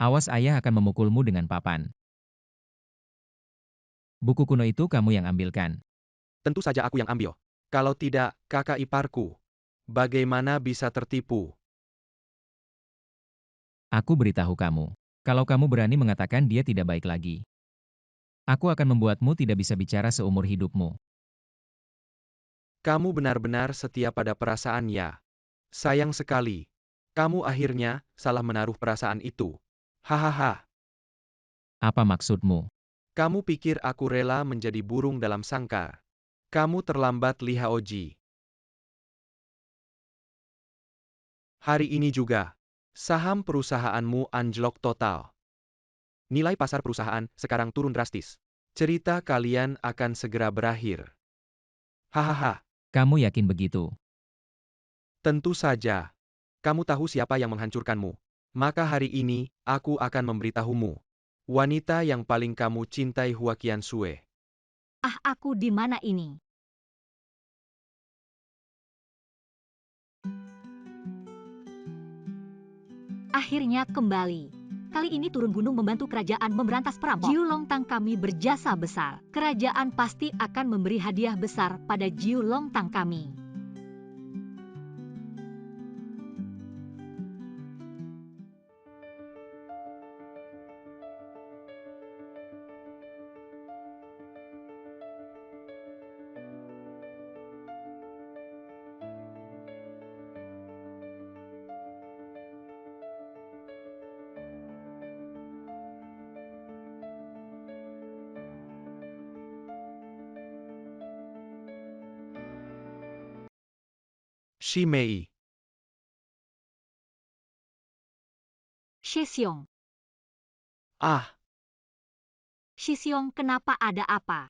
Awas ayah akan memukulmu dengan papan. Buku kuno itu kamu yang ambilkan. Tentu saja aku yang ambil. Kalau tidak, kakak iparku. Bagaimana bisa tertipu? Aku beritahu kamu. Kalau kamu berani mengatakan dia tidak baik lagi, aku akan membuatmu tidak bisa bicara seumur hidupmu. Kamu benar-benar setia pada perasaan ya. Sayang sekali. Kamu akhirnya salah menaruh perasaan itu. Hahaha. Apa maksudmu? Kamu pikir aku rela menjadi burung dalam sangkar. Kamu terlambat, Li Haoji. Hari ini juga, saham perusahaanmu anjlok total. Nilai pasar perusahaan sekarang turun drastis. Cerita kalian akan segera berakhir. Hahaha. Kamu yakin begitu? Tentu saja. Kamu tahu siapa yang menghancurkanmu. Maka hari ini, aku akan memberitahumu. Wanita yang paling kamu cintai, Hua Qiansui. Ah, aku di mana ini? Akhirnya kembali. Kali ini turun gunung membantu kerajaan memberantas perampok. Jiu Longtang kami berjasa besar. Kerajaan pasti akan memberi hadiah besar pada Jiu Longtang kami. Shi Mei. Shi Xiong. Ah, Shi Xiong, kenapa, ada apa?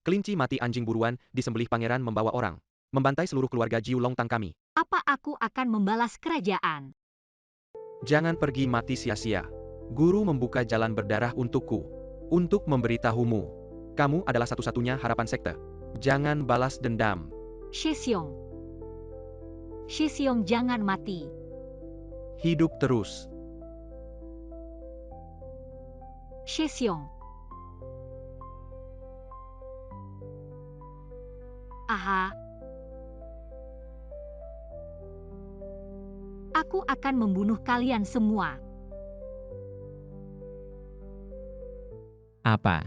kelinci mati anjing buruan, disembelih pangeran membawa orang. Membantai seluruh keluarga Jiu Longtang kami. Apa aku akan membalas kerajaan? Jangan pergi mati sia-sia. Guru membuka jalan berdarah untukku. Untuk memberitahumu. Kamu adalah satu-satunya harapan sekte. Jangan balas dendam. Shi Xiong. Shi Xiong, jangan mati. Hidup terus. Shi Xiong. Aha. Aku akan membunuh kalian semua. Apa?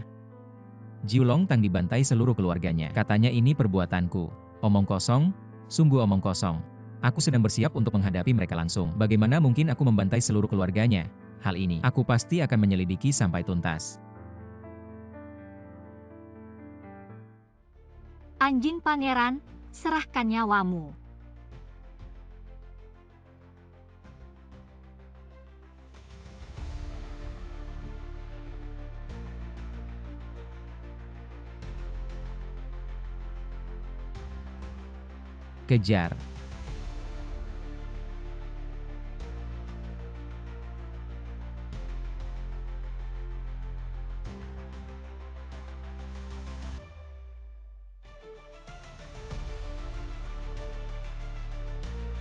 Jiu Longtang dibantai seluruh keluarganya. Katanya ini perbuatanku. Omong kosong, sungguh omong kosong. Aku sedang bersiap untuk menghadapi mereka langsung. Bagaimana mungkin aku membantai seluruh keluarganya? Hal ini, aku pasti akan menyelidiki sampai tuntas. Anjing pangeran, serahkan nyawamu. Kejar.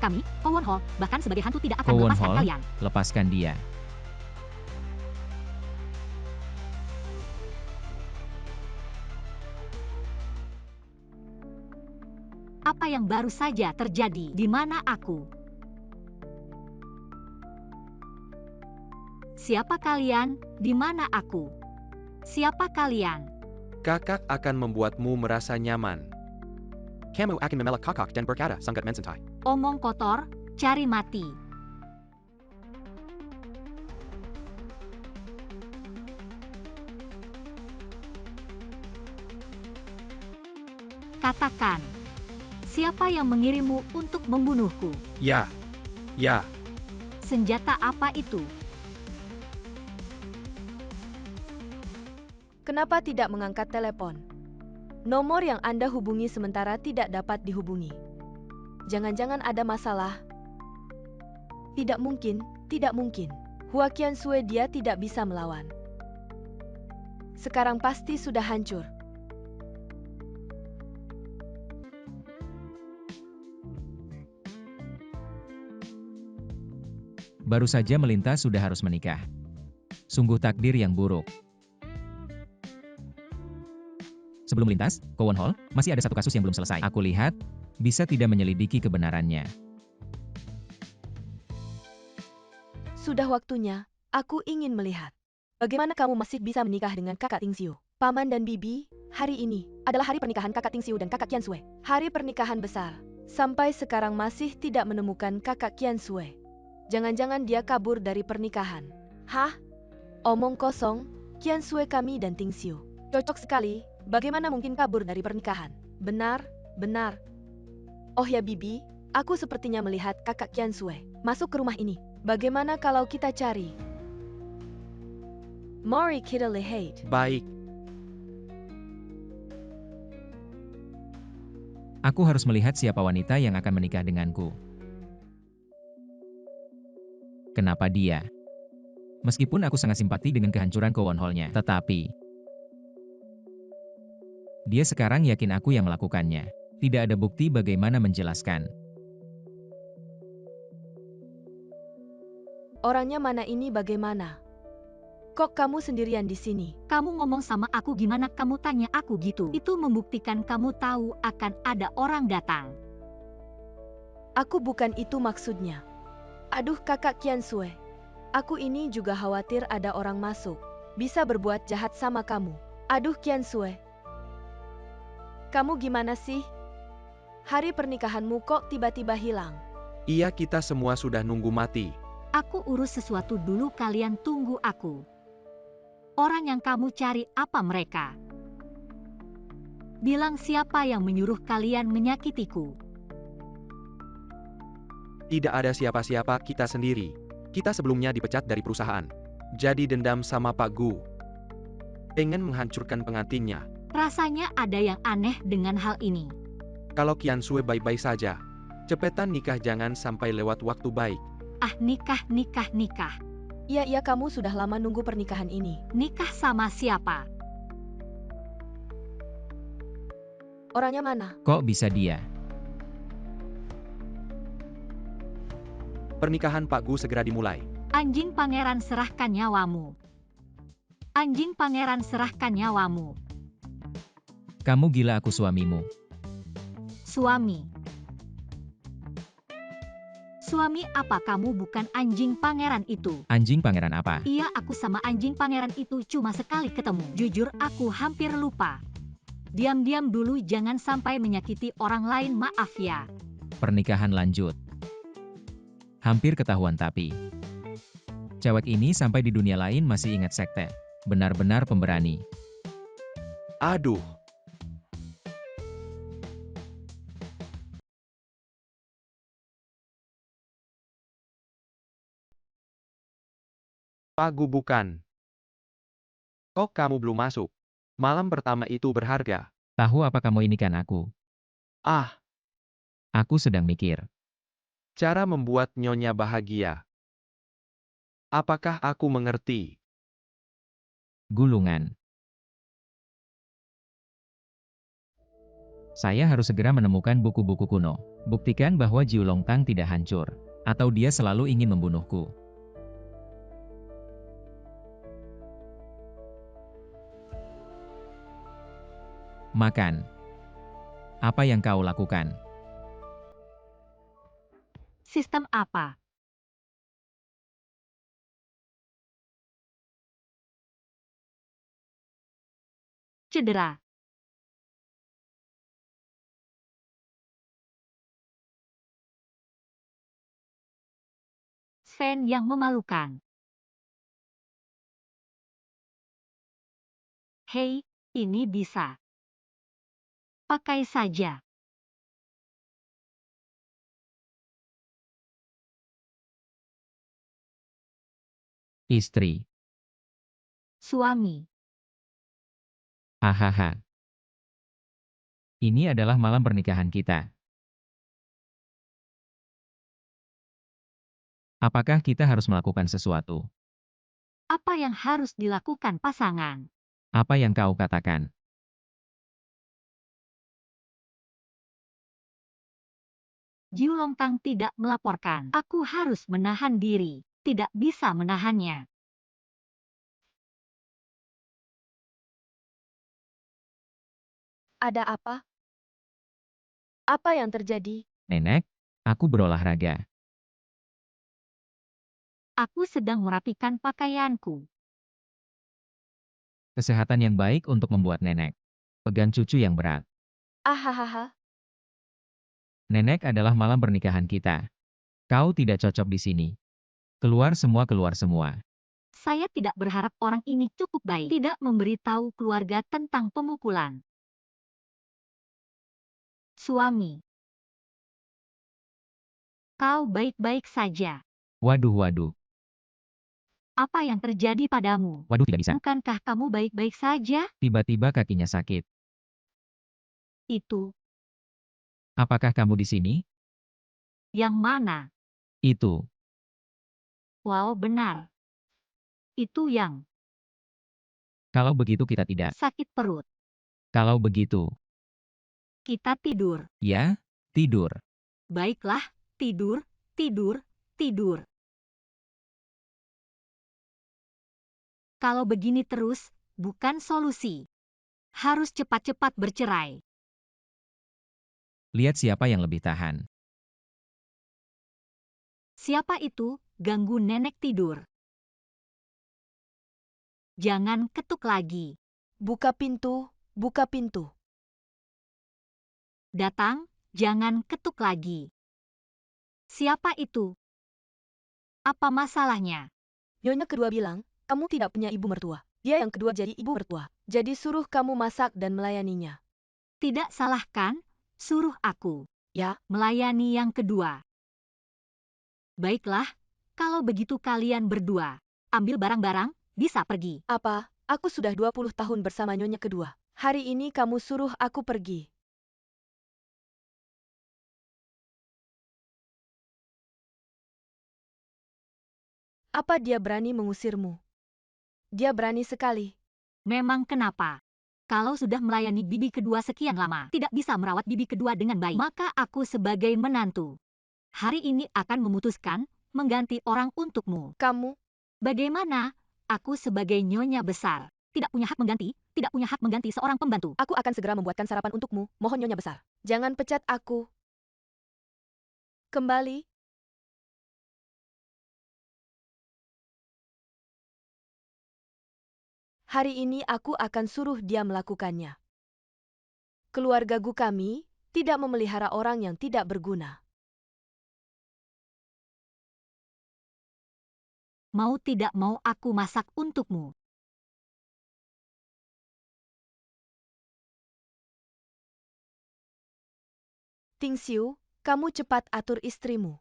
Kami, Kowon Hall, bahkan sebagai hantu tidak akan Kowon melepaskan Hall, kalian. lepaskan dia. Apa yang baru saja terjadi? Di mana aku? Siapa kalian? Di mana aku? Siapa kalian? Kakak akan membuatmu merasa nyaman. Kamu akan memeluk kakak dan berkata sangat mencintai. Omong kotor, cari mati. Katakan, siapa yang mengirimmu untuk membunuhku? Ya. Ya. Senjata apa itu? Kenapa tidak mengangkat telepon? Nomor yang Anda hubungi sementara tidak dapat dihubungi. Jangan-jangan ada masalah? Tidak mungkin, tidak mungkin. Hua Qiansui dia tidak bisa melawan. Sekarang pasti sudah hancur. Baru saja melintas sudah harus menikah. Sungguh takdir yang buruk. Sebelum melintas, Ko Won Hol, masih ada satu kasus yang belum selesai. Aku lihat, bisa tidak menyelidiki kebenarannya. Sudah waktunya, aku ingin melihat. Bagaimana kamu masih bisa menikah dengan kakak Tingxiu? Paman dan bibi, hari ini adalah hari pernikahan kakak Tingxiu dan kakak Qiansui. Hari pernikahan besar. Sampai sekarang masih tidak menemukan kakak Qiansui. Jangan-jangan dia kabur dari pernikahan. Hah? Omong kosong, Qiansui kami dan Tingxiu. Cocok sekali, bagaimana mungkin kabur dari pernikahan? Benar, benar. Oh ya bibi, aku sepertinya melihat kakak Qiansui masuk ke rumah ini. Bagaimana kalau kita cari? Mari kita lihat. Baik, Aku harus melihat siapa wanita yang akan menikah denganku. Kenapa dia? Meskipun aku sangat simpati dengan kehancuran Ko Won Hol-nya, tetapi dia sekarang yakin aku yang melakukannya. Tidak ada bukti bagaimana menjelaskan. Orangnya mana ini bagaimana? Kok kamu sendirian di sini? Kamu ngomong sama aku gimana kamu tanya aku gitu? Itu membuktikan kamu tahu akan ada orang datang. Aku bukan itu maksudnya. Aduh kakak Qiansui. Aku ini juga khawatir ada orang masuk. Bisa berbuat jahat sama kamu. Aduh Qiansui. Kamu gimana sih? Hari pernikahanmu kok tiba-tiba hilang? iya kita semua sudah nunggu mati. Aku urus sesuatu dulu, kalian tunggu aku. Orang yang kamu cari apa mereka? Bilang siapa yang menyuruh kalian menyakitiku? Tidak ada siapa-siapa, kita sendiri. Kita sebelumnya dipecat dari perusahaan. Jadi dendam sama Pak Gu. Pengen menghancurkan pengantinnya. Rasanya ada yang aneh dengan hal ini. Kalau Qiansui baik-baik saja. Cepetan nikah, jangan sampai lewat waktu baik. Ah, nikah. Iya kamu sudah lama nunggu pernikahan ini. Nikah sama siapa? Orangnya mana? Kok bisa dia? Pernikahan Pak Gu segera dimulai. Anjing pangeran, serahkan nyawamu. Anjing pangeran, serahkan nyawamu. Kamu gila, aku suamimu. Suami. Suami apa kamu? Bukan anjing pangeran itu. Anjing pangeran apa? Iya, aku sama anjing pangeran itu cuma sekali ketemu. Jujur, aku hampir lupa. Diam-diam dulu, jangan sampai menyakiti orang lain, maaf ya. Pernikahan lanjut. Hampir ketahuan tapi. Cewek ini sampai di dunia lain masih ingat sekte. Benar-benar pemberani. Aduh. Pak Gu bukan. Kok kamu belum masuk? Malam pertama itu berharga. Tahu apa kamu ini kan aku? Ah, Aku sedang mikir. cara membuat nyonya bahagia. Apakah aku mengerti? Gulungan. Saya harus segera menemukan buku-buku kuno. Buktikan bahwa Jiu Longtang tidak hancur. Atau dia selalu ingin membunuhku. Makan. Apa yang kau lakukan? Sistem apa? Cedera. Sven yang memalukan. Hei, ini bisa. Pakai saja. Istri. Suami. Hahaha. Ini adalah malam pernikahan kita. Apakah kita harus melakukan sesuatu? Apa yang harus dilakukan pasangan? Apa yang kau katakan? Jiu Longtang tidak melaporkan. Aku harus menahan diri. tidak bisa menahannya. Ada apa? Apa yang terjadi? Nenek, aku berolahraga. Aku sedang merapikan pakaianku. Kesehatan yang baik untuk membuat nenek. Pegang cucu yang berat. Ahahaha. Nenek adalah malam pernikahan kita. Kau tidak cocok di sini. Keluar semua, keluar semua. Saya tidak berharap orang ini cukup baik. Tidak memberitahu keluarga tentang pemukulan. Suami. Kau baik-baik saja. Waduh, waduh. Apa yang terjadi padamu? Waduh, tidak bisa. Bukankah kamu baik-baik saja? Tiba-tiba kakinya sakit. Itu. Apakah kamu di sini? Yang mana? Itu. Wow, benar. Itu yang Kalau begitu kita tidak. sakit perut. Kalau begitu. Kita tidur. Ya, tidur. Baiklah, tidur, tidur, tidur. Kalau begini terus, bukan solusi. Harus cepat-cepat bercerai. Lihat siapa yang lebih tahan. Siapa itu? Ganggu nenek tidur. Jangan ketuk lagi. Buka pintu, buka pintu. Datang, jangan ketuk lagi. Siapa itu? Apa masalahnya? Nyonya kedua bilang, kamu tidak punya ibu mertua. Dia yang kedua jadi ibu mertua. Jadi suruh kamu masak dan melayaninya. Tidak salah kan? Suruh aku. Ya. Melayani yang kedua. Baiklah, kalau begitu kalian berdua. Ambil barang-barang, bisa pergi. Apa? Aku sudah 20 tahun bersama nyonya kedua. Hari ini kamu suruh aku pergi. Apa dia berani mengusirmu? Dia berani sekali. Memang kenapa? Kalau sudah melayani bibi kedua sekian lama, tidak bisa merawat bibi kedua dengan baik, maka aku sebagai menantu hari ini akan memutuskan mengganti orang untukmu. Kamu? Bagaimana? Aku sebagai nyonya besar tidak punya hak mengganti seorang pembantu. Aku akan segera membuatkan sarapan untukmu. Mohon nyonya besar. Jangan pecat aku. Kembali. Hari ini aku akan suruh dia melakukannya. Keluargaku kami tidak memelihara orang yang tidak berguna. Mau tidak mau aku masak untukmu. Tingxiu, kamu cepat atur istrimu.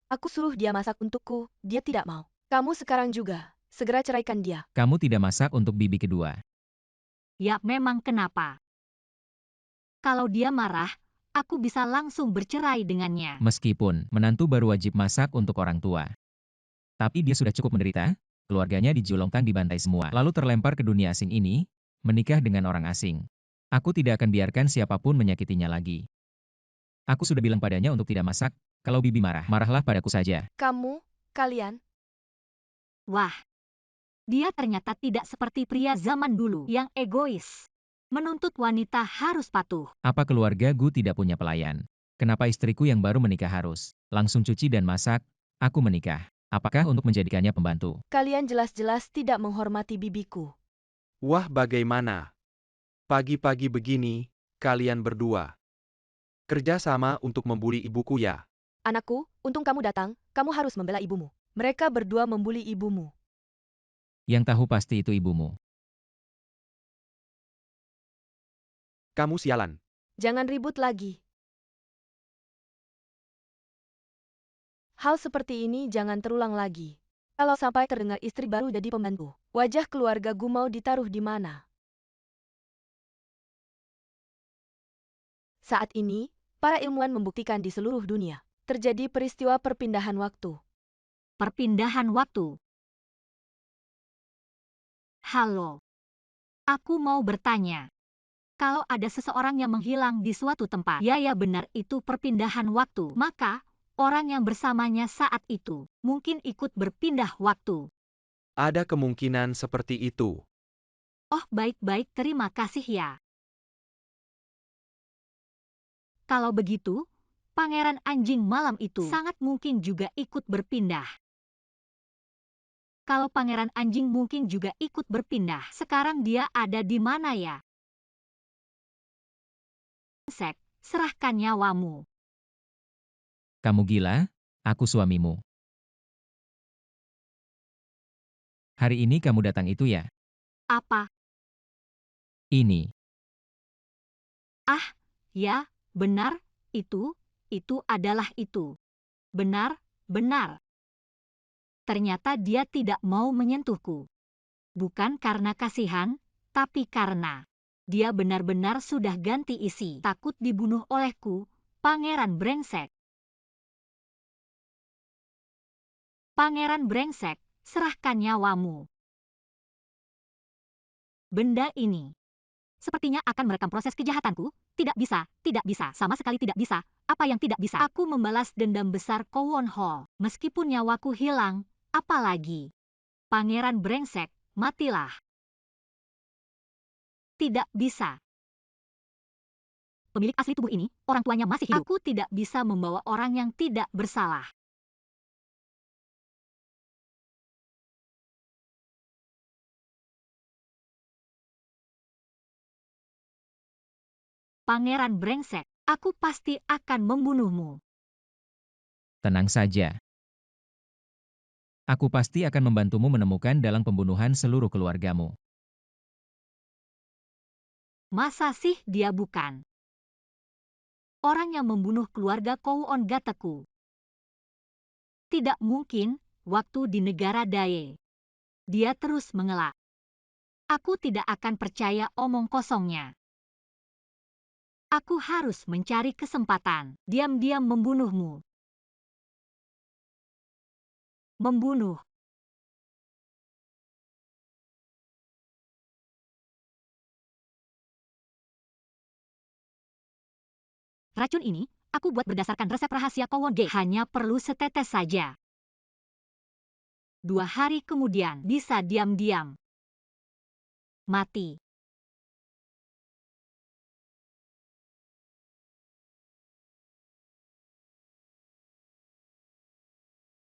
Aku suruh dia masak untukku, dia tidak mau. Kamu sekarang juga, segera ceraikan dia. Kamu tidak masak untuk bibi kedua. Ya memang kenapa? Kalau dia marah, aku bisa langsung bercerai dengannya. Meskipun menantu baru wajib masak untuk orang tua. Tapi dia sudah cukup menderita, keluarganya di Julongtang dibantai semua. Lalu terlempar ke dunia asing ini, menikah dengan orang asing. Aku tidak akan biarkan siapapun menyakitinya lagi. Aku sudah bilang padanya untuk tidak masak, kalau bibi marah, marahlah padaku saja. Kamu, kalian, Wah, dia ternyata tidak seperti pria zaman dulu yang egois. Menuntut wanita harus patuh. Apa keluarga gu tidak punya pelayan? Kenapa istriku yang baru menikah harus langsung cuci dan masak? Aku menikah. Apakah untuk menjadikannya pembantu? kalian jelas-jelas tidak menghormati bibiku. Wah, bagaimana? Pagi-pagi begini, kalian berdua kerja sama untuk membuli ibuku ya? Anakku, untung kamu datang, kamu harus membela ibumu. Mereka berdua membuli ibumu. Yang tahu pasti itu ibumu. Kamu sialan. Jangan ribut lagi. Hal seperti ini jangan terulang lagi. Kalau sampai terdengar istri baru jadi pembantu, wajah keluarga gu mau ditaruh di mana? Saat ini, para ilmuwan membuktikan di seluruh dunia, terjadi peristiwa perpindahan waktu. Perpindahan waktu. Halo. Aku mau bertanya. Kalau ada seseorang yang menghilang di suatu tempat, ya benar itu perpindahan waktu, maka Orang yang bersamanya saat itu mungkin ikut berpindah waktu. Ada kemungkinan seperti itu. Oh, baik-baik, terima kasih ya. Kalau begitu, pangeran anjing malam itu sangat mungkin juga ikut berpindah. Kalau pangeran anjing mungkin juga ikut berpindah, sekarang dia ada di mana ya? Brengsek, serahkan nyawamu. Kamu gila? Aku suamimu. Hari ini kamu datang itu ya? Apa? Ini. Ah, ya, benar, itu adalah itu. Benar, benar. Ternyata dia tidak mau menyentuhku. Bukan karena kasihan, tapi karena dia benar-benar sudah ganti isi. Takut dibunuh olehku, pangeran brengsek. Pangeran brengsek, serahkan nyawamu. Benda ini sepertinya akan merekam proses kejahatanku. Tidak bisa, sama sekali tidak bisa. Apa yang tidak bisa? Aku membalas dendam besar Kowon Hall. Meskipun nyawaku hilang, apalagi. Pangeran brengsek, matilah. Tidak bisa. Pemilik asli tubuh ini, orang tuanya masih hidup. Aku tidak bisa membawa orang yang tidak bersalah. Pangeran brengsek, aku pasti akan membunuhmu. Tenang saja. Aku pasti akan membantumu menemukan dalang pembunuhan seluruh keluargamu. Masa sih dia bukan orang yang membunuh keluarga Kowon Gateku? Tidak mungkin, waktu di negara Daye. Dia terus mengelak. Aku tidak akan percaya omong kosongnya. Aku harus mencari kesempatan, diam-diam membunuhmu. Membunuh. Racun ini, aku buat berdasarkan resep rahasia Kowon Ge. Hanya perlu setetes saja. 2 hari kemudian, bisa diam-diam mati.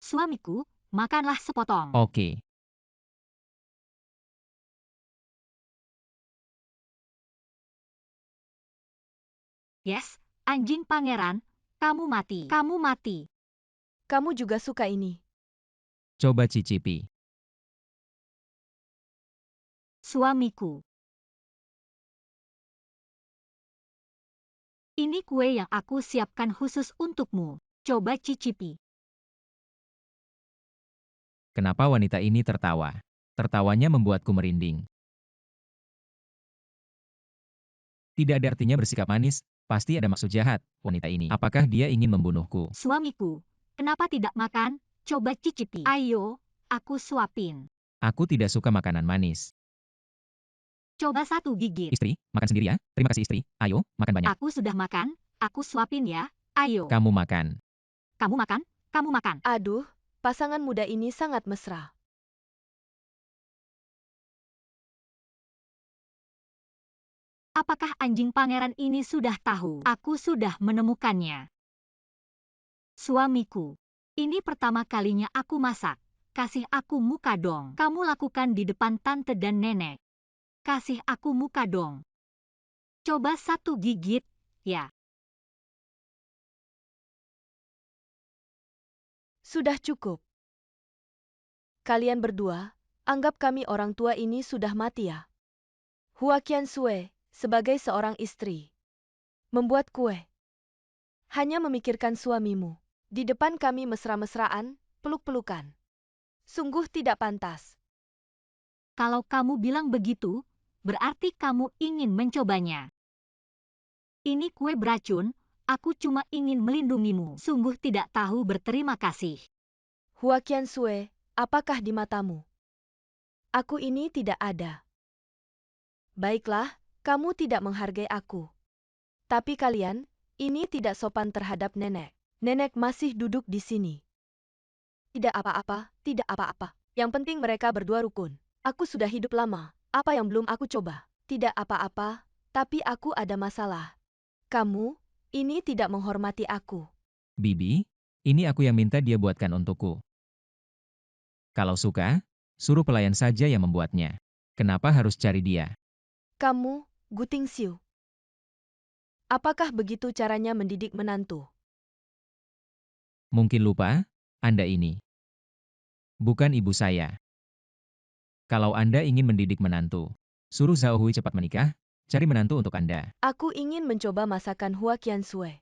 Suamiku, makanlah sepotong. Oke. Yes, anjing pangeran, kamu mati. Kamu mati. Kamu juga suka ini. Coba cicipi. Suamiku. Ini kue yang aku siapkan khusus untukmu. Coba cicipi. Kenapa wanita ini tertawa? Tertawanya membuatku merinding. Tidak ada artinya bersikap manis, pasti ada maksud jahat, wanita ini. Apakah dia ingin membunuhku? Suamiku, kenapa tidak makan? Coba cicipi. Ayo, aku suapin. Aku tidak suka makanan manis. Coba 1 gigit. Istri, makan sendiri ya. Terima kasih istri. Ayo, makan banyak. Aku sudah makan, aku suapin ya. Ayo. Kamu makan. Kamu makan, kamu makan. Aduh, pasangan muda ini sangat mesra. Apakah anjing pangeran ini sudah tahu? Aku sudah menemukannya. Suamiku, ini pertama kalinya aku masak. Kasih aku muka dong. Kamu lakukan di depan tante dan nenek. Kasih aku muka dong. Coba 1 gigit, ya. Sudah cukup. Kalian berdua, anggap kami orang tua ini sudah mati ya. Hua Qiansui, sebagai seorang istri, membuat kue. Hanya memikirkan suamimu. Di depan kami mesra-mesraan, peluk-pelukan. Sungguh tidak pantas. Kalau kamu bilang begitu, berarti kamu ingin mencobanya. Ini kue beracun, aku cuma ingin melindungimu. Sungguh tidak tahu berterima kasih. Hua Qiansui, apakah di matamu? Aku ini tidak ada. Baiklah, kamu tidak menghargai aku. Tapi kalian, ini tidak sopan terhadap nenek. Nenek masih duduk di sini. Tidak apa-apa, tidak apa-apa. Yang penting mereka berdua rukun. Aku sudah hidup lama. Apa yang belum aku coba? Tidak apa-apa, tapi aku ada masalah. Kamu, ini tidak menghormati aku. Bibi, ini aku yang minta dia buatkan untukku. Kalau suka, suruh pelayan saja yang membuatnya. Kenapa harus cari dia? Kamu, Guting Siu. Apakah begitu caranya mendidik menantu? Mungkin lupa, Anda ini. Bukan ibu saya. Kalau Anda ingin mendidik menantu, suruh Zhao Hui cepat menikah, cari menantu untuk Anda. Aku ingin mencoba masakan Huaqian Sue.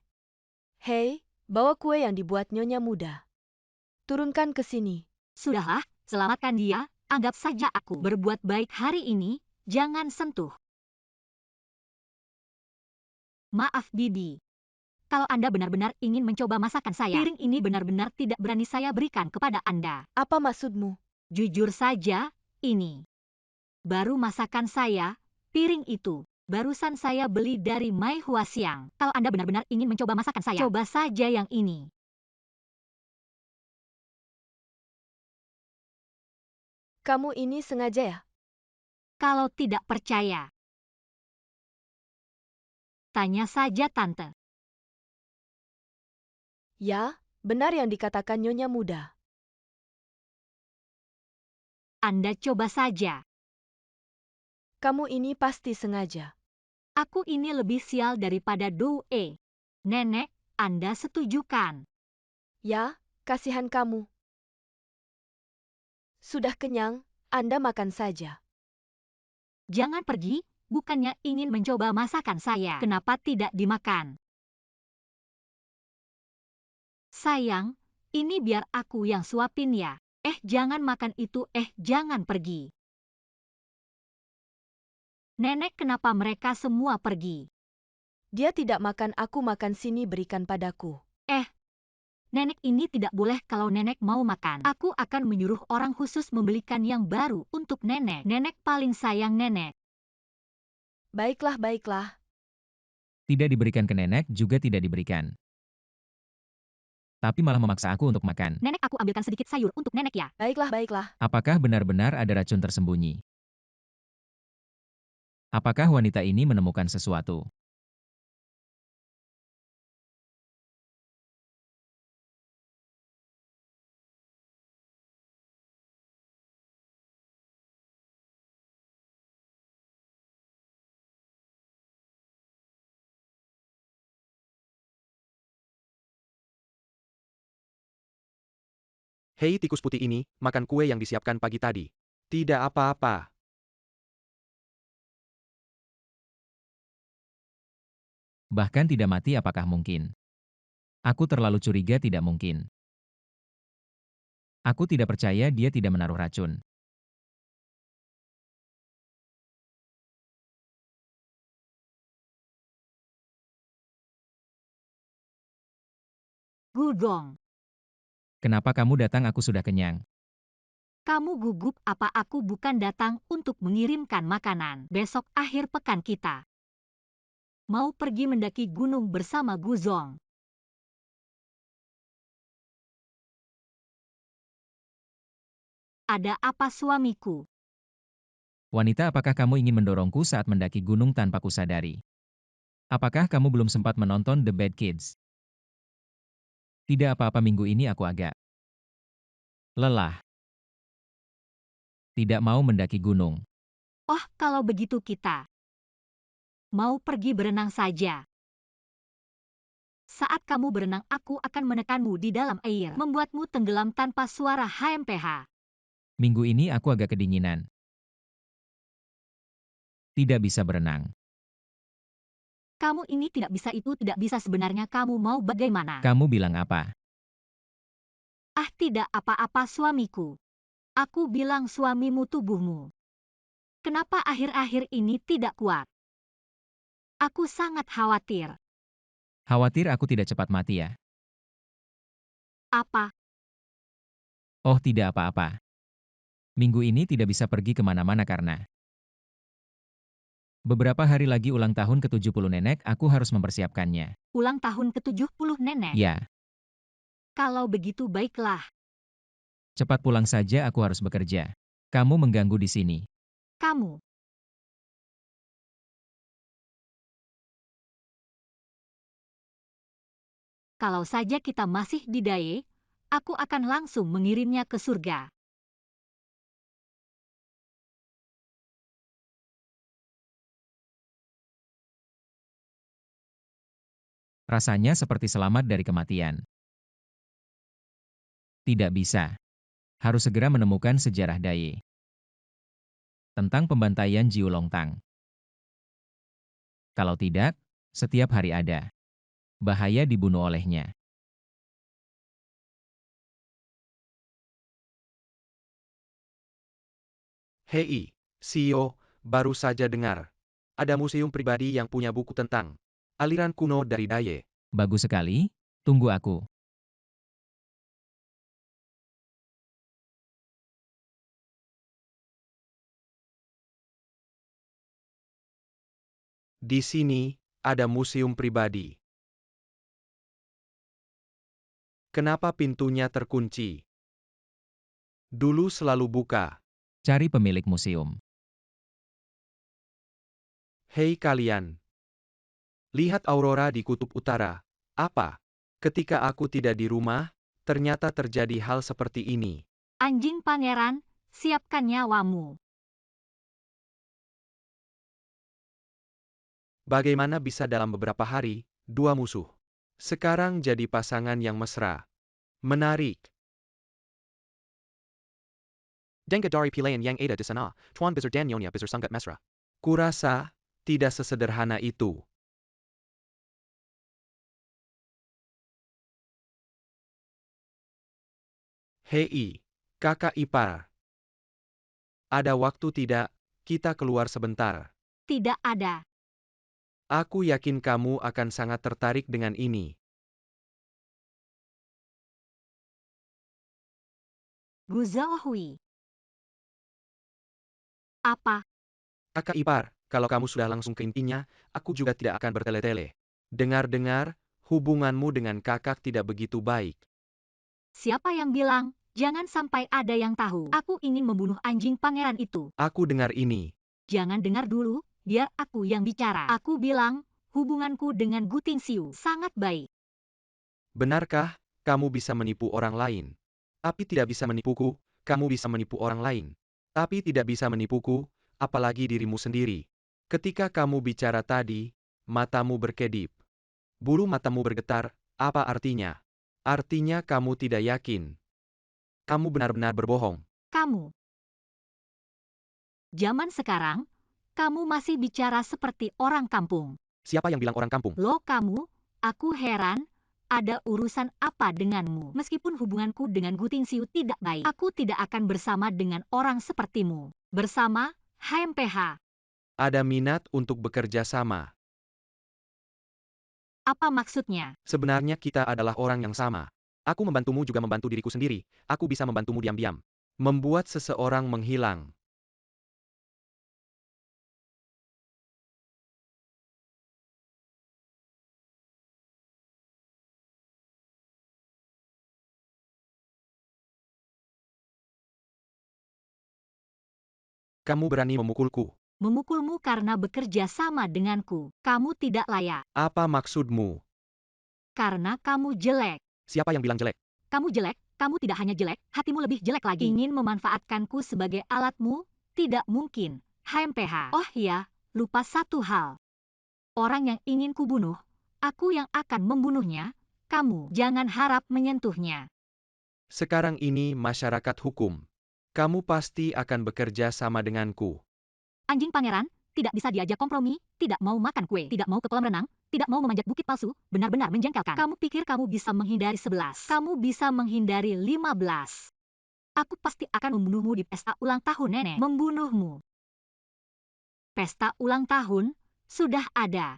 Hei, bawa kue yang dibuat Nyonya Muda. Turunkan ke sini. Sudahlah, selamatkan dia. Anggap saja aku berbuat baik hari ini. Jangan sentuh. Maaf, Bibi. Kalau Anda benar-benar ingin mencoba masakan saya, piring ini benar-benar tidak berani saya berikan kepada Anda. Apa maksudmu? Jujur saja, ini baru masakan saya, piring itu. Barusan saya beli dari Mai Hua Xiang. Kalau Anda benar-benar ingin mencoba masakan saya, coba saja yang ini. Kamu ini sengaja ya? Kalau tidak percaya, tanya saja Tante. Ya, benar yang dikatakan Nyonya Muda. Anda coba saja. Kamu ini pasti sengaja. Aku ini lebih sial daripada Due. Nenek, Anda setuju kan? Ya, kasihan kamu. Sudah kenyang, Anda makan saja. Jangan pergi, bukannya ingin mencoba masakan saya. Kenapa tidak dimakan? Sayang, ini biar aku yang suapin ya. Jangan makan itu, jangan pergi. Nenek, kenapa mereka semua pergi? Dia tidak makan, aku makan, sini berikan padaku. Nenek ini tidak boleh. Kalau nenek mau makan, aku akan menyuruh orang khusus membelikan yang baru untuk nenek. Nenek paling sayang nenek. Baiklah, baiklah. Tidak diberikan ke nenek juga tidak diberikan. Tapi malah memaksa aku untuk makan. Nenek, aku ambilkan sedikit sayur untuk nenek ya. Baiklah, baiklah. Apakah benar-benar ada racun tersembunyi? Apakah wanita ini menemukan sesuatu? Hei tikus putih ini, makan kue yang disiapkan pagi tadi. Tidak apa-apa. Bahkan tidak mati apakah mungkin? Aku terlalu curiga tidak mungkin. Aku tidak percaya dia tidak menaruh racun. Gudong. Kenapa kamu datang? Aku sudah kenyang. Kamu gugup apa? Aku bukan datang untuk mengirimkan makanan. Besok akhir pekan kita mau pergi mendaki gunung bersama Guzong. Ada apa suamiku? Wanita, apakah kamu ingin mendorongku saat mendaki gunung tanpa kusadari? Apakah kamu belum sempat menonton The Bad Kids? Tidak apa-apa, minggu ini aku agak lelah. Tidak mau mendaki gunung. Oh, kalau begitu kita mau pergi berenang saja. Saat kamu berenang, aku akan menekanmu di dalam air, membuatmu tenggelam tanpa suara HMPH. Minggu ini aku agak kedinginan. Tidak bisa berenang. Kamu ini tidak bisa, itu tidak bisa. Sebenarnya kamu mau bagaimana? Kamu bilang apa? Tidak apa-apa suamiku. Aku bilang suamimu tubuhmu. Kenapa akhir-akhir ini tidak kuat? Aku sangat khawatir. Khawatir aku tidak cepat mati ya? Apa? Oh, tidak apa-apa. Minggu ini tidak bisa pergi kemana-mana karena beberapa hari lagi ulang tahun ke-70 nenek, aku harus mempersiapkannya. Ulang tahun ke-70 nenek? Ya, Kalau begitu baiklah. Cepat pulang saja, aku harus bekerja. Kamu mengganggu di sini. Kamu. Kalau saja kita masih di Daye, aku akan langsung mengirimnya ke surga. Rasanya seperti selamat dari kematian. Tidak bisa. Harus segera menemukan sejarah Daye. Tentang pembantaian Jiu Longtang. Kalau tidak, setiap hari ada. Bahaya dibunuh olehnya. Hei, CEO, baru saja dengar. Ada museum pribadi yang punya buku tentang aliran kuno dari Daye. Bagus sekali, tunggu aku. Di sini, ada museum pribadi. Kenapa pintunya terkunci? Dulu selalu buka. Cari pemilik museum. Hei kalian. Lihat aurora di kutub utara. Apa? Ketika aku tidak di rumah, ternyata terjadi hal seperti ini. Anjing pangeran, siapkan nyawamu. Bagaimana bisa dalam beberapa hari, dua musuh sekarang jadi pasangan yang mesra? Menarik. Denga dari pilihan yang ada di sana, Tuan Besar dan Nyonya Besar sangat mesra. Kurasa, tidak sesederhana itu. Hei, kakak ipar. Ada waktu tidak, kita keluar sebentar. Tidak ada. Aku yakin kamu akan sangat tertarik dengan ini. Guzohui. Apa? Kakak ipar, kalau kamu sudah langsung ke intinya, aku juga tidak akan bertele-tele. Dengar-dengar, hubunganmu dengan kakak tidak begitu baik. Siapa yang bilang? Jangan sampai ada yang tahu. Aku ingin membunuh anjing pangeran itu. Aku dengar ini. Jangan dengar dulu, biar aku yang bicara. Aku bilang, hubunganku dengan Gu Tingxiu sangat baik. Benarkah, kamu bisa menipu orang lain? Tapi tidak bisa menipuku, kamu bisa menipu orang lain. Tapi tidak bisa menipuku, apalagi dirimu sendiri. Ketika kamu bicara tadi, matamu berkedip. Bulu matamu bergetar, apa artinya? Artinya kamu tidak yakin. Kamu benar-benar berbohong. Kamu. Zaman sekarang, kamu masih bicara seperti orang kampung. Siapa yang bilang orang kampung? Loh kamu, aku heran, ada urusan apa denganmu? Meskipun hubunganku dengan Gu Tingxiu tidak baik, aku tidak akan bersama dengan orang sepertimu. Bersama, HMPH. Ada minat untuk bekerja sama. Apa maksudnya? Sebenarnya kita adalah orang yang sama. Aku membantumu juga membantu diriku sendiri. Aku bisa membantumu diam-diam. Membuat seseorang menghilang. Kamu berani memukulku. Memukulmu karena bekerja sama denganku. Kamu tidak layak. Apa maksudmu? Karena kamu jelek. Siapa yang bilang jelek? Kamu jelek, kamu tidak hanya jelek, hatimu lebih jelek lagi. Ingin memanfaatkanku sebagai alatmu? Tidak mungkin. HMPH. Oh iya, lupa satu hal. Orang yang ingin kubunuh, aku yang akan membunuhnya. Kamu jangan harap menyentuhnya. Sekarang ini masyarakat hukum. Kamu pasti akan bekerja sama denganku. Anjing pangeran, tidak bisa diajak kompromi, tidak mau makan kue, tidak mau ke kolam renang, tidak mau memanjat bukit palsu, benar-benar menjengkelkan. Kamu pikir kamu bisa menghindari 11. Kamu bisa menghindari 15. Aku pasti akan membunuhmu di pesta ulang tahun nenek. Membunuhmu. Pesta ulang tahun sudah ada.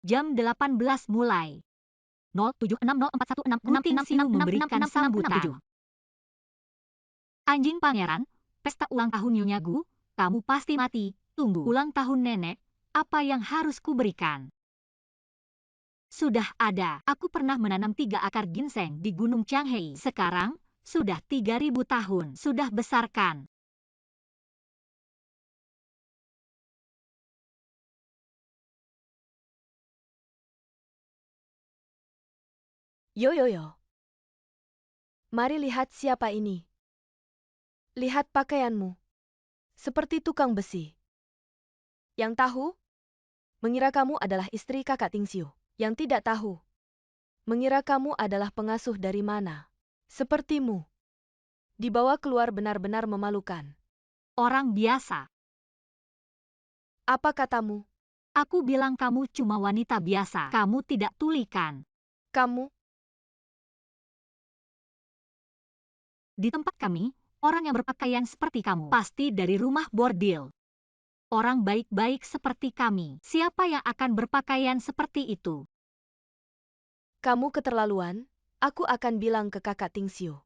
Jam 18 mulai. 07604166 Tingxiu memberikan sambutan. Anjing pangeran, pesta ulang tahun Nyonya Gu, kamu pasti mati. Tunggu, ulang tahun nenek, apa yang harus kuberikan? Sudah ada. Aku pernah menanam 3 akar ginseng di Gunung Changhei. Sekarang, sudah 3.000 tahun. Sudah besar kan? Yo yo yo. Mari lihat siapa ini. Lihat pakaianmu. Seperti tukang besi. Yang tahu? Mengira kamu adalah istri kakak Tingxiu. Yang tidak tahu. Mengira kamu adalah pengasuh dari mana. Sepertimu. Dibawa keluar benar-benar memalukan. Orang biasa. Apa katamu? Aku bilang kamu cuma wanita biasa. Kamu tidak tuli kan? Kamu? Di tempat kami, orang yang berpakaian seperti kamu pasti dari rumah bordil. Orang baik-baik seperti kami. Siapa yang akan berpakaian seperti itu? Kamu keterlaluan? Aku akan bilang ke kakak Tingxiu.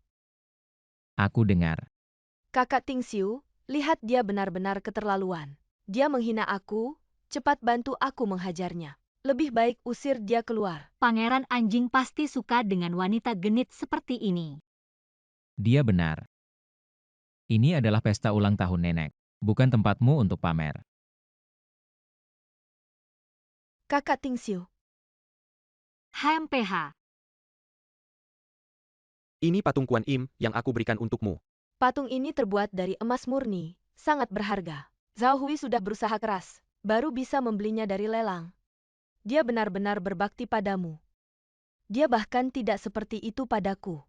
Aku dengar. Kakak Tingxiu, lihat dia benar-benar keterlaluan. Dia menghina aku, cepat bantu aku menghajarnya. Lebih baik usir dia keluar. Pangeran anjing pasti suka dengan wanita genit seperti ini. Dia benar. Ini adalah pesta ulang tahun nenek, bukan tempatmu untuk pamer. Kakak Tingxiu, HMPH. Ini patung Kuan Im yang aku berikan untukmu. patung ini terbuat dari emas murni, sangat berharga. Zhao Hui sudah berusaha keras, baru bisa membelinya dari lelang. Dia benar-benar berbakti padamu. Dia bahkan tidak seperti itu padaku.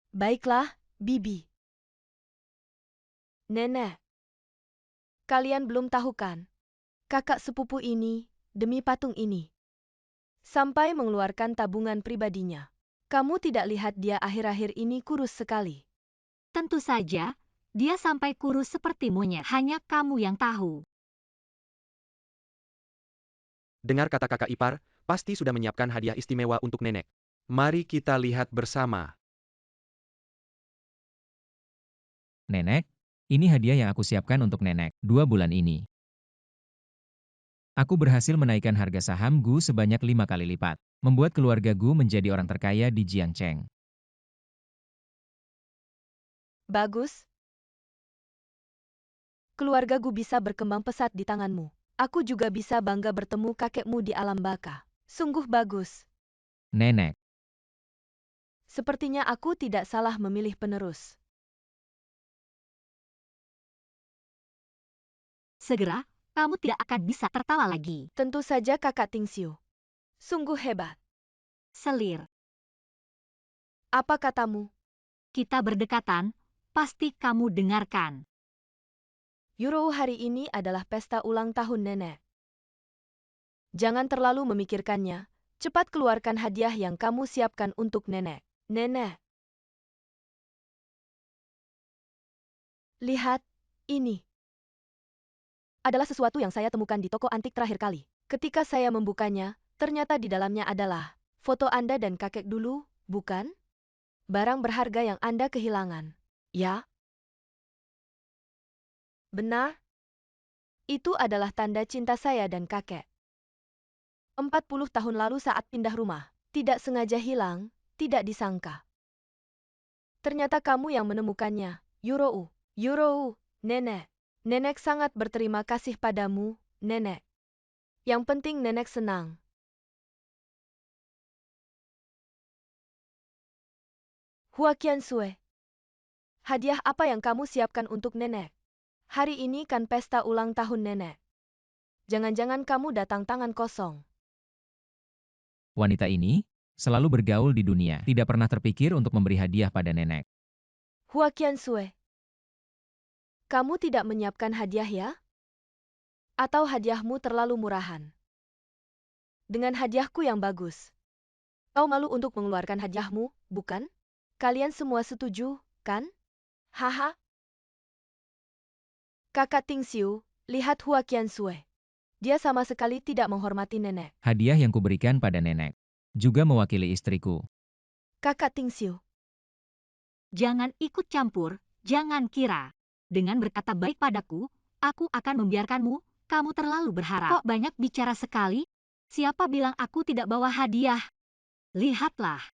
Baiklah, Bibi. Nenek. Kalian belum tahu kan? Kakak sepupu ini, demi patung ini. Sampai mengeluarkan tabungan pribadinya. Kamu tidak lihat dia akhir-akhir ini kurus sekali. Tentu saja, dia sampai kurus seperti monyet. Hanya kamu yang tahu. Dengar kata kakak ipar, pasti sudah menyiapkan hadiah istimewa untuk nenek. Mari kita lihat bersama. Nenek, ini hadiah yang aku siapkan untuk nenek 2 bulan ini. Aku berhasil menaikkan harga saham Gu sebanyak 5 kali lipat, membuat keluarga Gu menjadi orang terkaya di Jiangcheng. Bagus. Keluarga Gu bisa berkembang pesat di tanganmu. Aku juga bisa bangga bertemu kakekmu di alam baka. Sungguh bagus. Nenek, Sepertinya aku tidak salah memilih penerus. Segera, kamu tidak akan bisa tertawa lagi. Tentu saja kakak Tingxiu. Sungguh hebat. Selir. Apa katamu? Kita berdekatan, pasti kamu dengarkan. Euro hari ini adalah pesta ulang tahun nenek. Jangan terlalu memikirkannya, cepat keluarkan hadiah yang kamu siapkan untuk nenek. Nenek. Lihat, ini adalah sesuatu yang saya temukan di toko antik terakhir kali. Ketika saya membukanya, ternyata di dalamnya adalah foto Anda dan kakek dulu, bukan? Barang berharga yang Anda kehilangan. Ya? Benar? Itu adalah tanda cinta saya dan kakek. 40 tahun lalu saat pindah rumah, tidak sengaja hilang, tidak disangka. Ternyata kamu yang menemukannya, Yurou. Yurou, nenek. Nenek sangat berterima kasih padamu, nenek. Yang penting nenek senang. Huaqian Sue. Hadiah apa yang kamu siapkan untuk nenek? Hari ini kan pesta ulang tahun nenek. Jangan-jangan kamu datang tangan kosong. wanita ini selalu bergaul di dunia, tidak pernah terpikir untuk memberi hadiah pada nenek. Huaqian Sue. Kamu tidak menyiapkan hadiah ya? Atau hadiahmu terlalu murahan? Dengan hadiahku yang bagus. Kau malu untuk mengeluarkan hadiahmu, bukan? Kalian semua setuju, kan? Haha. Kakak Tingxiu, lihat Huaqian Sue. Dia sama sekali tidak menghormati nenek. Hadiah yang kuberikan pada nenek juga mewakili istriku. Kakak Tingxiu. Jangan ikut campur, jangan kira. Dengan berkata baik padaku, aku akan membiarkanmu, kamu terlalu berharap. Kok banyak bicara sekali? Siapa bilang aku tidak bawa hadiah? Lihatlah.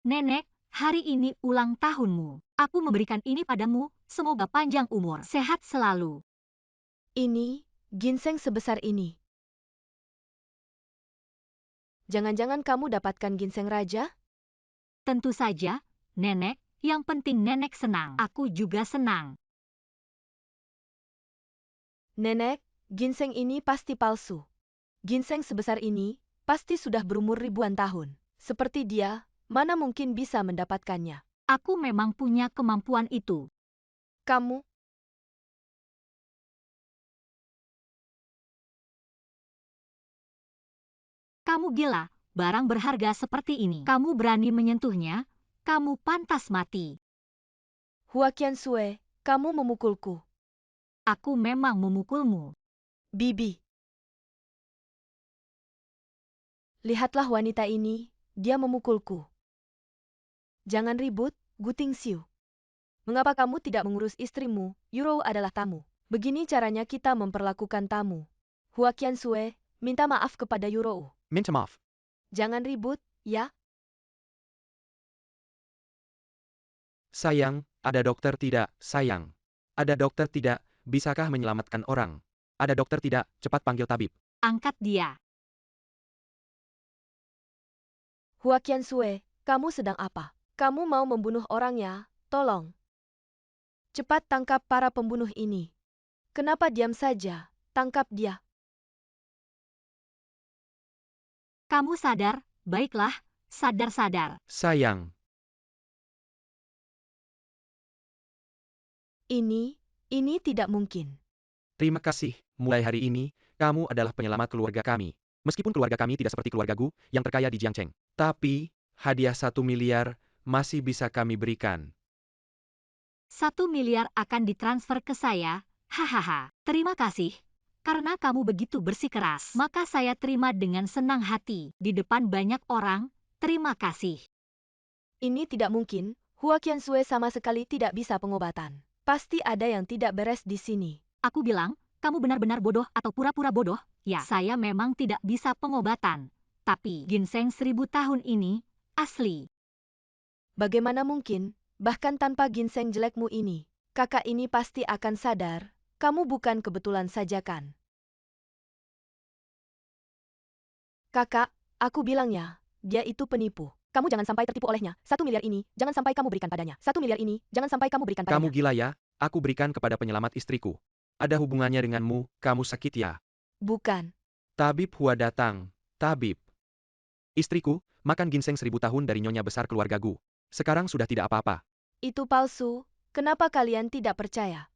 Nenek, hari ini ulang tahunmu. Aku memberikan ini padamu, semoga panjang umur, sehat selalu. Ini, ginseng sebesar ini. Jangan-jangan kamu dapatkan ginseng raja? Tentu saja, Nenek, yang penting Nenek senang. Aku juga senang. Nenek, ginseng ini pasti palsu. Ginseng sebesar ini pasti sudah berumur ribuan tahun. Seperti dia, mana mungkin bisa mendapatkannya? Aku memang punya kemampuan itu. Kamu, Kamu gila, barang berharga seperti ini. Kamu berani menyentuhnya, kamu pantas mati. Hua Qiansui, kamu memukulku. Aku memang memukulmu. Bibi. Lihatlah wanita ini, dia memukulku. Jangan ribut, Gu Tingxiu. Mengapa kamu tidak mengurus istrimu? Yurou adalah tamu. Begini caranya kita memperlakukan tamu. Hua Qiansui, minta maaf kepada Yurou. Minta maaf. Jangan ribut, ya? Sayang, ada dokter tidak, sayang. Ada dokter tidak, bisakah menyelamatkan orang? Ada dokter tidak, cepat panggil tabib. Angkat dia. Hua Qiansui, kamu sedang apa? Kamu mau membunuh orangnya? Tolong. Cepat tangkap para pembunuh ini. Kenapa diam saja? Tangkap dia. Kamu sadar, baiklah, sadar-sadar. Sayang, Ini tidak mungkin. terima kasih, mulai hari ini, kamu adalah penyelamat keluarga kami. Meskipun keluarga kami tidak seperti keluarga Gu, yang terkaya di Jiangcheng. Tapi, hadiah 1 miliar, masih bisa kami berikan. 1 miliar akan ditransfer ke saya, hahaha. Terima kasih. Karena kamu begitu bersikeras, maka saya terima dengan senang hati. Di depan banyak orang, terima kasih. Ini tidak mungkin. Hua Qiansui sama sekali tidak bisa pengobatan. Pasti ada yang tidak beres di sini. Aku bilang, kamu benar-benar bodoh atau pura-pura bodoh? Ya, saya memang tidak bisa pengobatan. Tapi, ginseng 1000 tahun ini, asli. Bagaimana mungkin, bahkan tanpa ginseng jelekmu ini, kakak ini pasti akan sadar, kamu bukan kebetulan saja kan? Kakak, aku bilang ya, dia itu penipu. Kamu jangan sampai tertipu olehnya. 1 miliar ini, jangan sampai kamu berikan padanya. 1 miliar ini, jangan sampai kamu berikan Kamu padanya. gila ya, aku berikan kepada penyelamat istriku. Ada hubungannya denganmu, kamu sakit ya. Bukan. Tabib Hua datang. Tabib. Istriku, makan ginseng 1000 tahun dari nyonya besar keluarga Gu. Sekarang sudah tidak apa-apa. Itu palsu, kenapa kalian tidak percaya?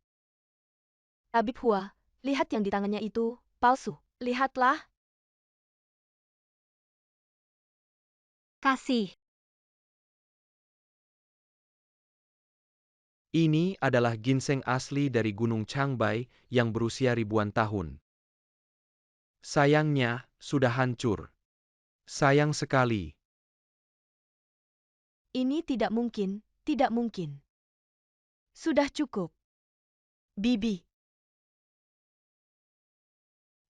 Tabib Hua, lihat yang di tangannya itu, palsu. Lihatlah. Kasih. Ini adalah ginseng asli dari Gunung Changbai yang berusia ribuan tahun. Sayangnya, sudah hancur. Sayang sekali. Ini tidak mungkin, tidak mungkin. Sudah cukup. Bibi.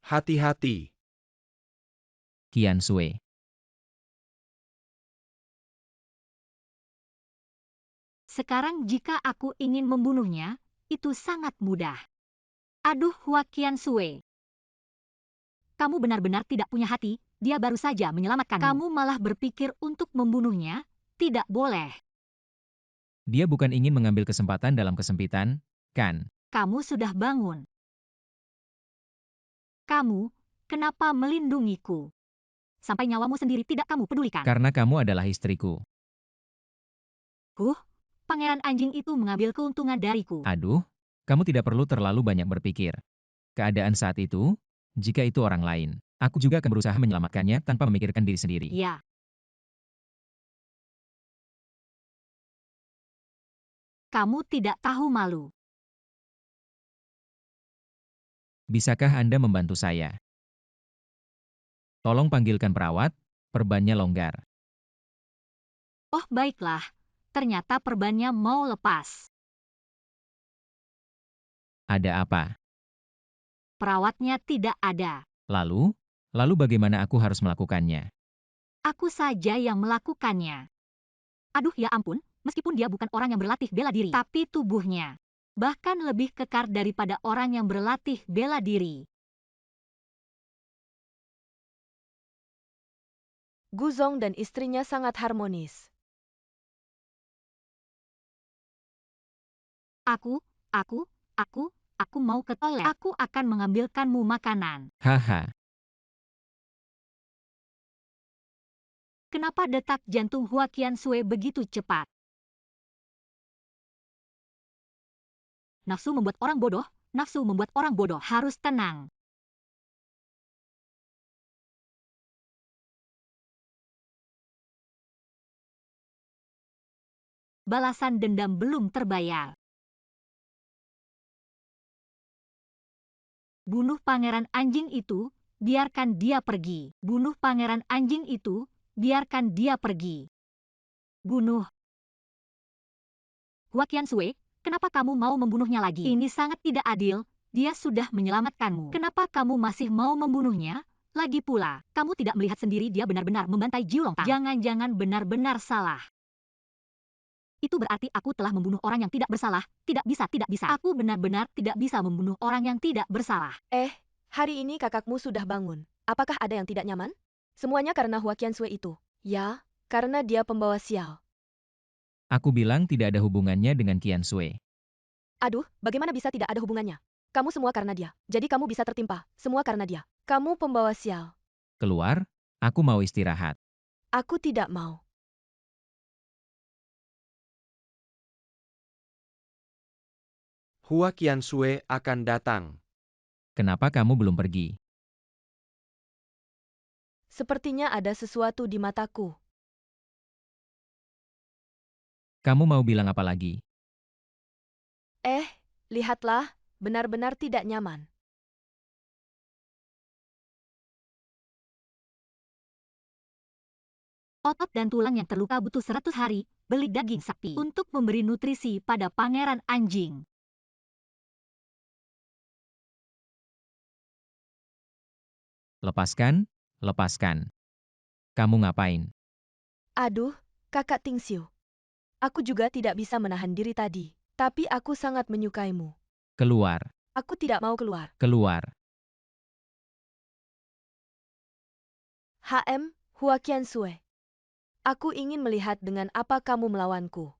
Hati-hati. Qiansui. Sekarang jika aku ingin membunuhnya, itu sangat mudah. Aduh Hua Qiansui. Kamu benar-benar tidak punya hati, dia baru saja menyelamatkanmu. Kamu malah berpikir untuk membunuhnya, tidak boleh. Dia bukan ingin mengambil kesempatan dalam kesempitan, kan? Kamu sudah bangun. Kamu, kenapa melindungiku? Sampai nyawamu sendiri tidak kamu pedulikan. Karena kamu adalah istriku. Pangeran anjing itu mengambil keuntungan dariku. Aduh, kamu tidak perlu terlalu banyak berpikir. Keadaan saat itu, jika itu orang lain, aku juga akan berusaha menyelamatkannya tanpa memikirkan diri sendiri. Ya. Kamu tidak tahu malu. Bisakah Anda membantu saya? Tolong panggilkan perawat, perbannya longgar. Oh baiklah, ternyata perbannya mau lepas. Ada apa? Perawatnya tidak ada. Lalu, Lalu bagaimana aku harus melakukannya? Aku saja yang melakukannya. Aduh ya ampun, meskipun dia bukan orang yang berlatih bela diri, tapi tubuhnya bahkan lebih kekar daripada orang yang berlatih bela diri. Guzong dan istrinya sangat harmonis. Aku mau ke toilet. Aku akan mengambilkanmu makanan. Haha, Kenapa detak jantung Hua Qiansui begitu cepat? Nafsu membuat orang bodoh, nafsu membuat orang bodoh. Harus tenang. Balasan dendam belum terbayar. Bunuh pangeran anjing itu, biarkan dia pergi. Bunuh pangeran anjing itu, biarkan dia pergi. Bunuh. Hua Qiansui, kenapa kamu mau membunuhnya lagi? Ini sangat tidak adil, dia sudah menyelamatkanmu. Kenapa kamu masih mau membunuhnya? Lagi pula, kamu tidak melihat sendiri dia benar-benar membantai Jiu Longtang. Jangan-jangan benar-benar salah. Itu berarti aku telah membunuh orang yang tidak bersalah. Tidak bisa. Aku benar-benar tidak bisa membunuh orang yang tidak bersalah. Hari ini kakakmu sudah bangun. Apakah ada yang tidak nyaman? Semuanya karena Hua Qiansui itu. Ya, karena dia pembawa sial. aku bilang tidak ada hubungannya dengan Qiansui. Aduh, bagaimana bisa tidak ada hubungannya? Kamu semua karena dia. Jadi kamu bisa tertimpa. Semua karena dia. Kamu pembawa sial. Keluar, aku mau istirahat. Aku tidak mau. Hua Qiansui akan datang. Kenapa kamu belum pergi? Sepertinya ada sesuatu di mataku. Kamu mau bilang apa lagi? Lihatlah, benar-benar tidak nyaman. Otot dan tulang yang terluka butuh 100 hari, beli daging sapi untuk memberi nutrisi pada pangeran anjing. Lepaskan, lepaskan. Kamu ngapain? Aduh, kakak Tingxiu. Aku juga tidak bisa menahan diri tadi. Tapi aku sangat menyukaimu. Keluar, Aku tidak mau keluar. keluar. Hua Qiansui. Aku ingin melihat dengan apa kamu melawanku.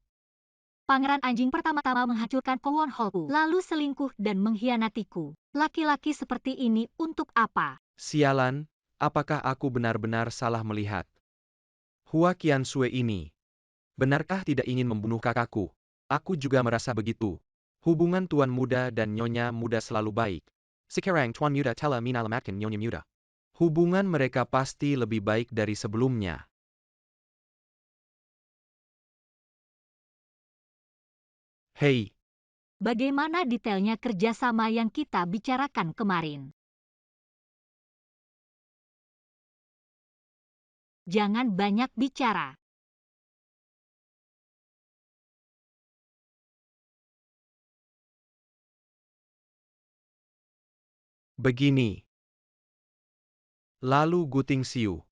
Pangeran anjing pertama-tama menghancurkan Kowon Hallku, lalu selingkuh dan mengkhianatiku. Laki-laki seperti ini untuk apa? Sialan, apakah aku benar-benar salah melihat? Hua Qiansui ini. Benarkah tidak ingin membunuh kakakku? Aku juga merasa begitu. Hubungan tuan muda dan nyonya muda selalu baik. Sekarang tuan muda telah menyelamatkan nyonya muda. Hubungan mereka pasti lebih baik dari sebelumnya. Hei, Bagaimana detailnya kerjasama yang kita bicarakan kemarin? Jangan banyak bicara. begini. Lalu Gu Tingxiu.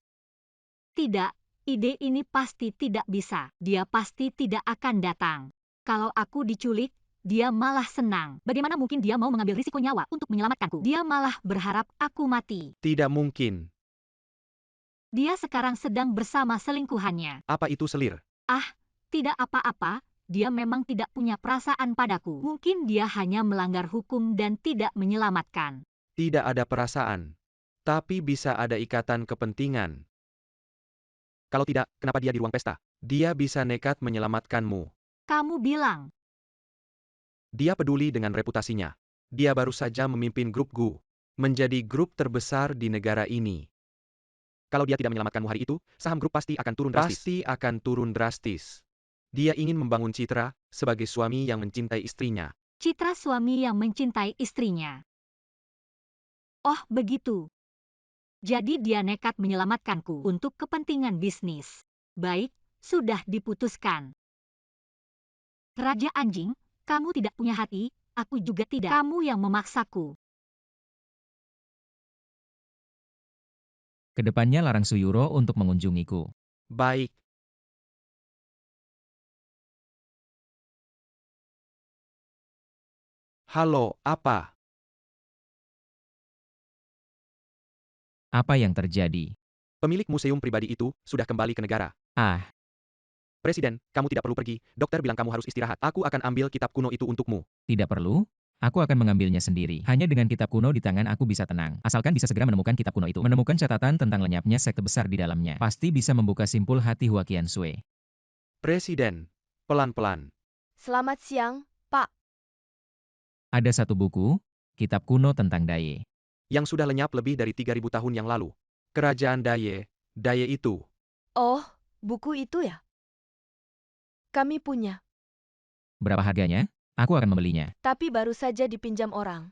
Tidak, ide ini pasti tidak bisa. Dia pasti tidak akan datang. Kalau aku diculik, dia malah senang. Bagaimana mungkin dia mau mengambil risiko nyawa untuk menyelamatkanku? Dia malah berharap aku mati. Tidak mungkin. Dia sekarang sedang bersama selingkuhannya. Apa itu selir? Tidak apa-apa, dia memang tidak punya perasaan padaku. Mungkin dia hanya melanggar hukum dan tidak menyelamatkan. Tidak ada perasaan. Tapi bisa ada ikatan kepentingan. Kalau tidak, kenapa dia di ruang pesta? Dia bisa nekat menyelamatkanmu. Kamu bilang, Dia peduli dengan reputasinya. Dia baru saja memimpin grup Gu. Menjadi grup terbesar di negara ini. Kalau dia tidak menyelamatkanmu hari itu, saham grup pasti akan turun drastis. Pasti akan turun drastis. Dia ingin membangun citra sebagai suami yang mencintai istrinya. citra suami yang mencintai istrinya. Oh, begitu. Jadi dia nekat menyelamatkanku untuk kepentingan bisnis. Baik, sudah diputuskan. Raja anjing, kamu tidak punya hati, aku juga tidak. Kamu yang memaksaku. Kedepannya larang Suyuro untuk mengunjungiku. Baik. Halo, apa? Apa yang terjadi? Pemilik museum pribadi itu sudah kembali ke negara. Ah, Presiden, kamu tidak perlu pergi. Dokter bilang kamu harus istirahat. Aku akan ambil kitab kuno itu untukmu. tidak perlu. Aku akan mengambilnya sendiri. Hanya dengan kitab kuno di tangan aku bisa tenang. Asalkan bisa segera menemukan kitab kuno itu. Menemukan catatan tentang lenyapnya sekte besar di dalamnya. Pasti bisa membuka simpul hati Hua Qianshui. Presiden, pelan-pelan. Selamat siang, Pak. Ada satu buku, kitab kuno tentang Daye. Yang sudah lenyap lebih dari 3.000 tahun yang lalu. Kerajaan Daye itu. Oh, buku itu ya? Kami punya, Berapa harganya? Aku akan membelinya. tapi baru saja dipinjam orang.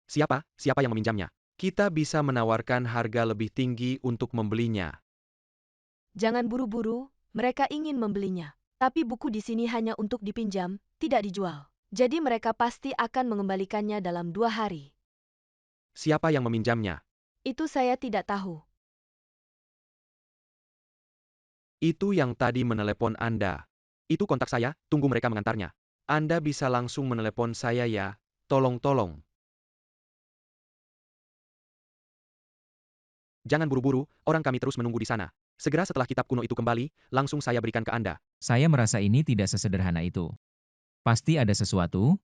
Siapa? Siapa yang meminjamnya? Kita bisa menawarkan harga lebih tinggi untuk membelinya. Jangan buru-buru, mereka ingin membelinya. Tapi buku di sini hanya untuk dipinjam, tidak dijual. Jadi mereka pasti akan mengembalikannya dalam 2 hari. Siapa yang meminjamnya? Itu saya tidak tahu. Itu yang tadi menelepon Anda. Itu kontak saya, tunggu mereka mengantarnya. Anda bisa langsung menelepon saya ya, tolong-tolong. Jangan buru-buru, orang kami terus menunggu di sana. Segera setelah kitab kuno itu kembali, langsung saya berikan ke Anda. Saya merasa ini tidak sesederhana itu. Pasti ada sesuatu.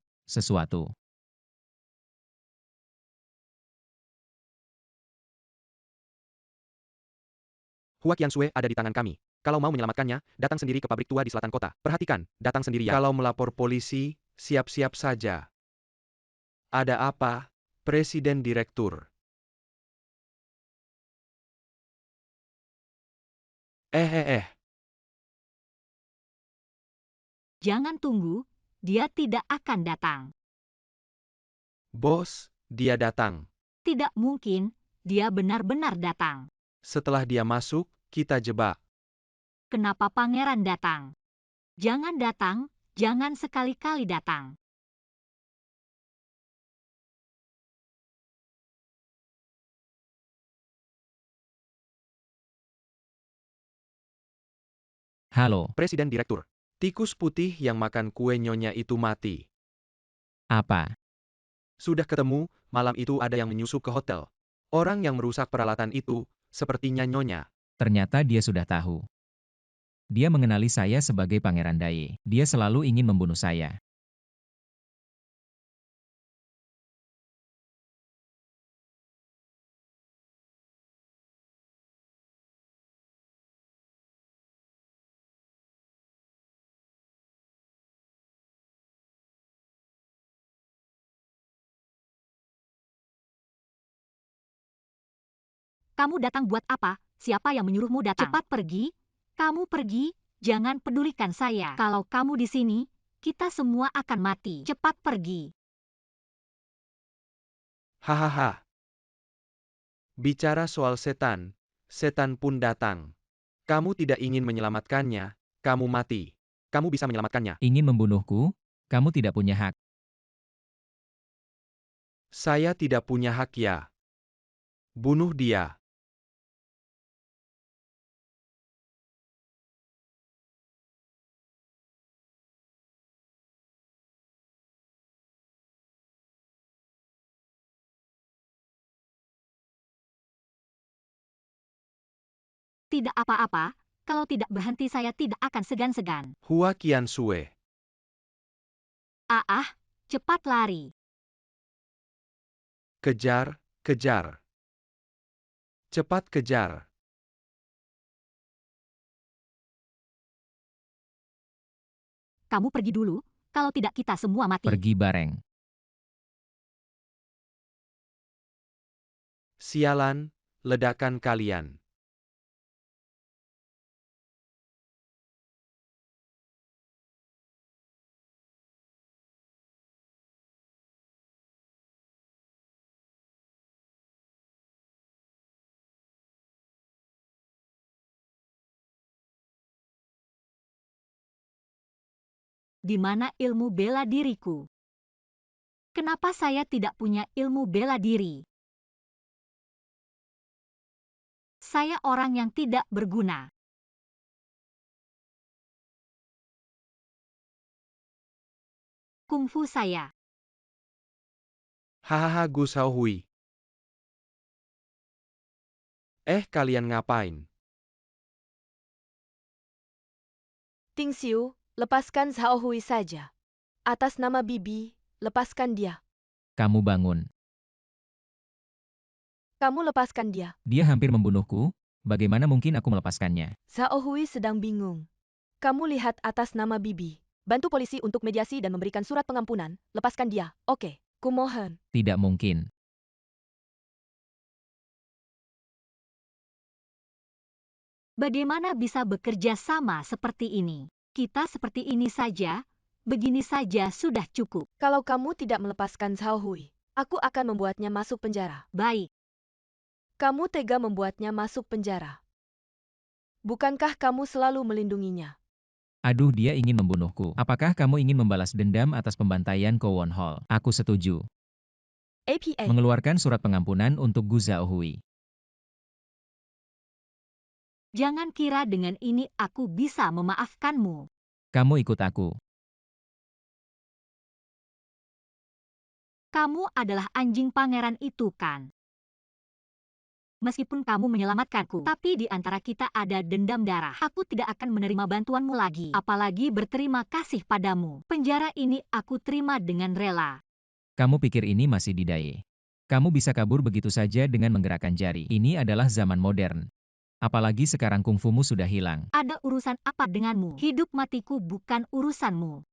Hua Qianshui ada di tangan kami. Kalau mau menyelamatkannya, datang sendiri ke pabrik tua di selatan kota. Perhatikan, datang sendiri ya. Kalau melapor polisi, siap-siap saja. Ada apa, Presiden Direktur? Eh. Jangan tunggu, dia tidak akan datang. Bos, dia datang. Tidak mungkin, dia benar-benar datang. Setelah dia masuk, kita jebak. Kenapa pangeran datang? Jangan datang, jangan sekali-kali datang. Halo, Presiden Direktur. Tikus putih yang makan kue nyonya itu mati. apa? Sudah ketemu, malam itu ada yang menyusup ke hotel. Orang yang merusak peralatan itu, sepertinya nyonya. Ternyata dia sudah tahu. Dia mengenali saya sebagai Pangeran Daye. Dia selalu ingin membunuh saya. Kamu datang buat apa? Siapa yang menyuruhmu datang? Cepat pergi. Kamu pergi, jangan pedulikan saya. Kalau kamu di sini, kita semua akan mati. Cepat pergi. Hahaha. Bicara soal setan, setan pun datang. Kamu tidak ingin menyelamatkannya, kamu mati. Kamu bisa menyelamatkannya. Ingin membunuhku? Kamu tidak punya hak. Saya tidak punya hak ya. Bunuh dia. Tidak apa-apa, kalau tidak berhenti saya tidak akan segan-segan. Hua Qianshui. Cepat lari. Kejar. Cepat kejar. Kamu pergi dulu, kalau tidak kita semua mati. Pergi bareng. Sialan, ledakan kalian. Di mana ilmu bela diriku? Kenapa saya tidak punya ilmu bela diri? Saya orang yang tidak berguna. Kungfu saya. Hahaha Gu Xiaohui. Kalian ngapain? Ting Xiu, lepaskan Zhao Hui saja. Atas nama Bibi, lepaskan dia. Kamu bangun. Kamu lepaskan dia. Dia hampir membunuhku, bagaimana mungkin aku melepaskannya? Zhao Hui sedang bingung. Kamu lihat atas nama Bibi. Bantu polisi untuk mediasi dan memberikan surat pengampunan. Lepaskan dia, oke. Kumohon. Tidak mungkin. Bagaimana bisa bekerja sama seperti ini? Kita seperti ini saja, begini saja sudah cukup. Kalau kamu tidak melepaskan Zhao Hui, aku akan membuatnya masuk penjara. Baik, Kamu tega membuatnya masuk penjara. Bukankah kamu selalu melindunginya? Aduh, dia ingin membunuhku. Apakah kamu ingin membalas dendam atas pembantaian Kowon Hall? Aku setuju. APA. Mengeluarkan surat pengampunan untuk Gu Xiaohui. jangan kira dengan ini aku bisa memaafkanmu. Kamu ikut aku. Kamu adalah anjing pangeran itu kan? Meskipun kamu menyelamatkanku, tapi di antara kita ada dendam darah. Aku tidak akan menerima bantuanmu lagi, apalagi berterima kasih padamu. Penjara ini aku terima dengan rela. Kamu pikir ini masih didai? Kamu bisa kabur begitu saja dengan menggerakkan jari. Ini adalah zaman modern. Apalagi sekarang kungfumu sudah hilang. Ada urusan apa denganmu? Hidup matiku bukan urusanmu.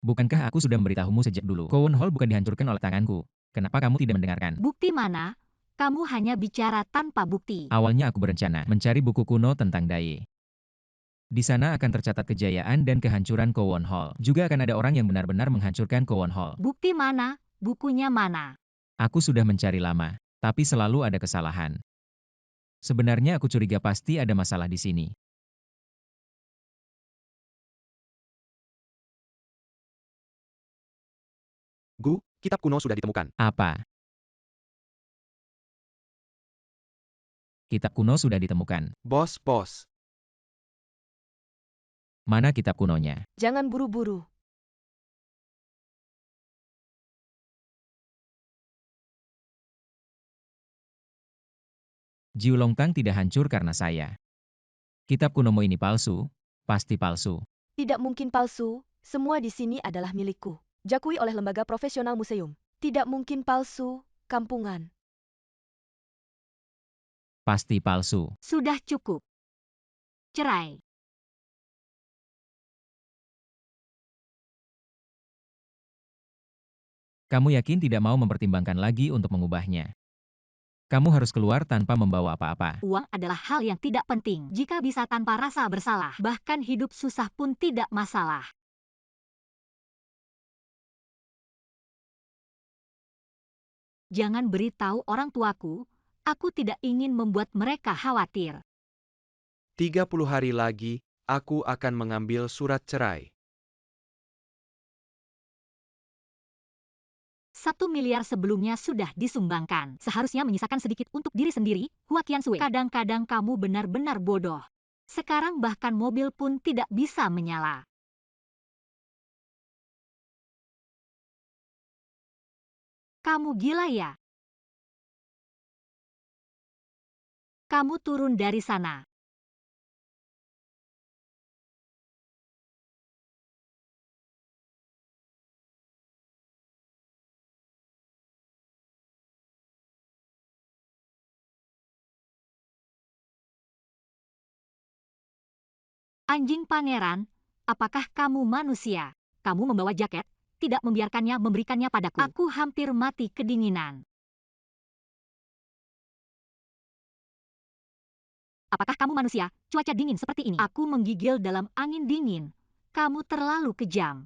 Bukankah aku sudah memberitahumu sejak dulu? Kowon Hall bukan dihancurkan oleh tanganku. Kenapa kamu tidak mendengarkan? Bukti mana? Kamu hanya bicara tanpa bukti. Awalnya aku berencana mencari buku kuno tentang Dai. Di sana akan tercatat kejayaan dan kehancuran Kowon Hall. Juga akan ada orang yang benar-benar menghancurkan Kowon Hall. Bukti mana? Bukunya mana? Aku sudah mencari lama, tapi selalu ada kesalahan. Sebenarnya aku curiga pasti ada masalah di sini. Gu, kitab kuno sudah ditemukan. Apa? Kitab kuno sudah ditemukan. Bos. Mana kitab kunonya? Jangan buru-buru. Jiu Longtang tidak hancur karena saya. Kitab kunomu ini palsu, pasti palsu. Tidak mungkin palsu, semua di sini adalah milikku. Diakui oleh lembaga profesional museum. Tidak mungkin palsu, kampungan. Pasti palsu. Sudah cukup. Cerai. Kamu yakin tidak mau mempertimbangkan lagi untuk mengubahnya? Kamu harus keluar tanpa membawa apa-apa. Uang adalah hal yang tidak penting. Jika bisa tanpa rasa bersalah, bahkan hidup susah pun tidak masalah. Jangan beritahu orang tuaku, aku tidak ingin membuat mereka khawatir. 30 hari lagi, aku akan mengambil surat cerai. 1 miliar sebelumnya sudah disumbangkan. Seharusnya menyisakan sedikit untuk diri sendiri, Hua Qiansui. Kadang-kadang kamu benar-benar bodoh. Sekarang bahkan mobil pun tidak bisa menyala. Kamu gila ya? Kamu turun dari sana. Anjing pangeran, apakah kamu manusia? Kamu membawa jaket, tidak membiarkannya memberikannya padaku. Aku hampir mati kedinginan. Apakah kamu manusia? Cuaca dingin seperti ini. Aku menggigil dalam angin dingin. Kamu terlalu kejam.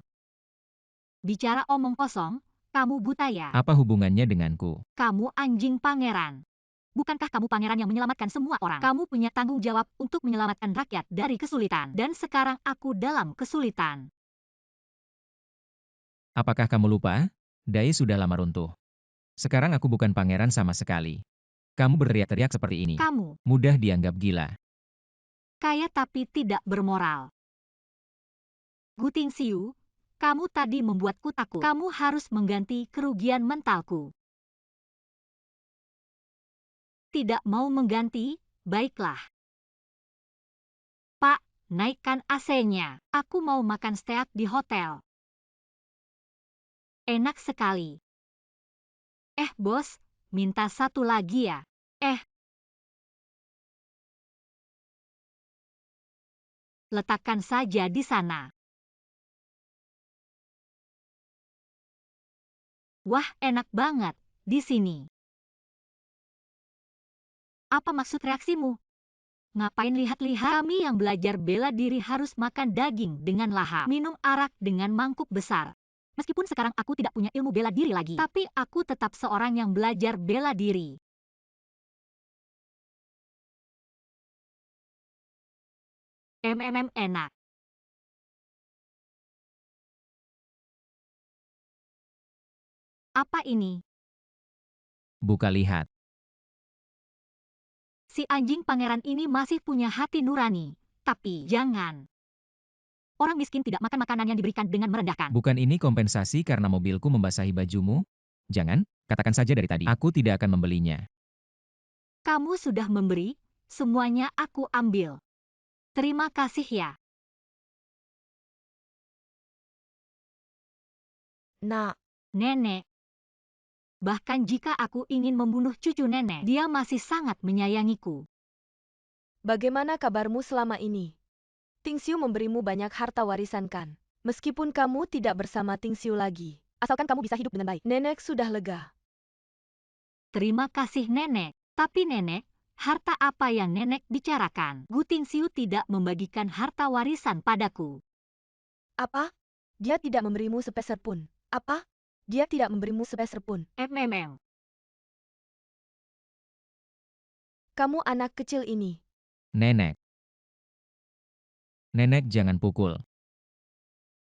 Bicara omong kosong, kamu buta ya? Apa hubungannya denganku? Kamu anjing pangeran. Bukankah kamu pangeran yang menyelamatkan semua orang? Kamu punya tanggung jawab untuk menyelamatkan rakyat dari kesulitan. Dan sekarang aku dalam kesulitan. Apakah kamu lupa? Dai sudah lama runtuh. Sekarang aku bukan pangeran sama sekali. Kamu berteriak-teriak seperti ini. Kamu Mudah dianggap gila. kaya tapi tidak bermoral. Gu Tingxiu, kamu tadi membuatku takut. Kamu harus mengganti kerugian mentalku. Tidak mau mengganti? Baiklah. Pak, naikkan AC-nya. Aku mau makan steak di hotel. Enak sekali. Bos, minta satu lagi ya. Letakkan saja di sana. Wah, enak banget di sini. Apa maksud reaksimu? Ngapain lihat-lihat? Kami yang belajar bela diri harus makan daging dengan lahap, minum arak dengan mangkuk besar. Meskipun sekarang aku tidak punya ilmu bela diri lagi, tapi aku tetap seorang yang belajar bela diri. Enak. Apa ini? Buka lihat. Si anjing pangeran ini masih punya hati nurani. Tapi jangan. Orang miskin tidak makan makanan yang diberikan dengan merendahkan. Bukan ini kompensasi karena mobilku membasahi bajumu? Jangan, katakan saja dari tadi. Aku tidak akan membelinya. Kamu sudah memberi, semuanya aku ambil. Terima kasih ya. Nak, Nenek. Bahkan jika aku ingin membunuh cucu nenek, dia masih sangat menyayangiku. bagaimana kabarmu selama ini? Tingxiu memberimu banyak harta warisan kan? Meskipun kamu tidak bersama Tingxiu lagi, asalkan kamu bisa hidup dengan baik. Nenek sudah lega. Terima kasih nenek. Tapi nenek, harta apa yang nenek bicarakan? Gu Tingxiu tidak membagikan harta warisan padaku. Apa? Dia tidak memberimu sepeser pun. Apa? Dia tidak memberimu sepeser pun. Kamu anak kecil ini. Nenek. Nenek jangan pukul.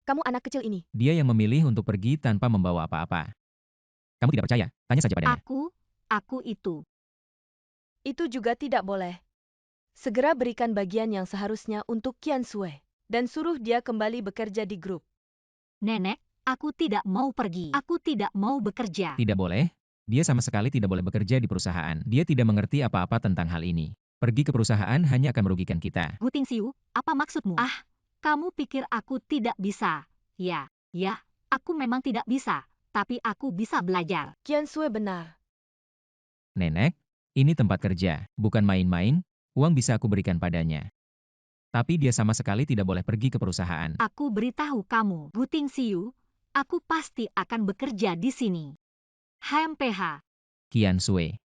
Kamu anak kecil ini. Dia yang memilih untuk pergi tanpa membawa apa-apa. Kamu tidak percaya? Tanya saja padanya. Aku itu. Itu juga tidak boleh. Segera berikan bagian yang seharusnya untuk Qian Sui. Dan suruh dia kembali bekerja di grup. Nenek, aku tidak mau pergi. Aku tidak mau bekerja. Tidak boleh? Dia sama sekali tidak boleh bekerja di perusahaan. Dia tidak mengerti apa-apa tentang hal ini. Pergi ke perusahaan hanya akan merugikan kita. Gu Tingxiu, apa maksudmu? Kamu pikir aku tidak bisa? Ya, aku memang tidak bisa. Tapi aku bisa belajar. Qian Sui benar. Nenek, ini tempat kerja, bukan main-main, uang bisa aku berikan padanya. Tapi dia sama sekali tidak boleh pergi ke perusahaan. Aku beritahu kamu, Gu Tingxiu, aku pasti akan bekerja di sini. HMPH. Qian Sui.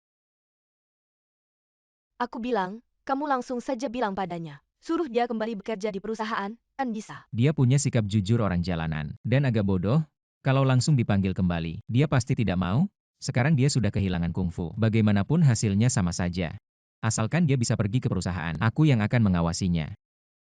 Aku bilang, kamu langsung saja bilang padanya. Suruh dia kembali bekerja di perusahaan, kan bisa. Dia punya sikap jujur orang jalanan, dan agak bodoh, kalau langsung dipanggil kembali. Dia pasti tidak mau, sekarang dia sudah kehilangan kungfu. Bagaimanapun hasilnya sama saja. Asalkan dia bisa pergi ke perusahaan, aku yang akan mengawasinya.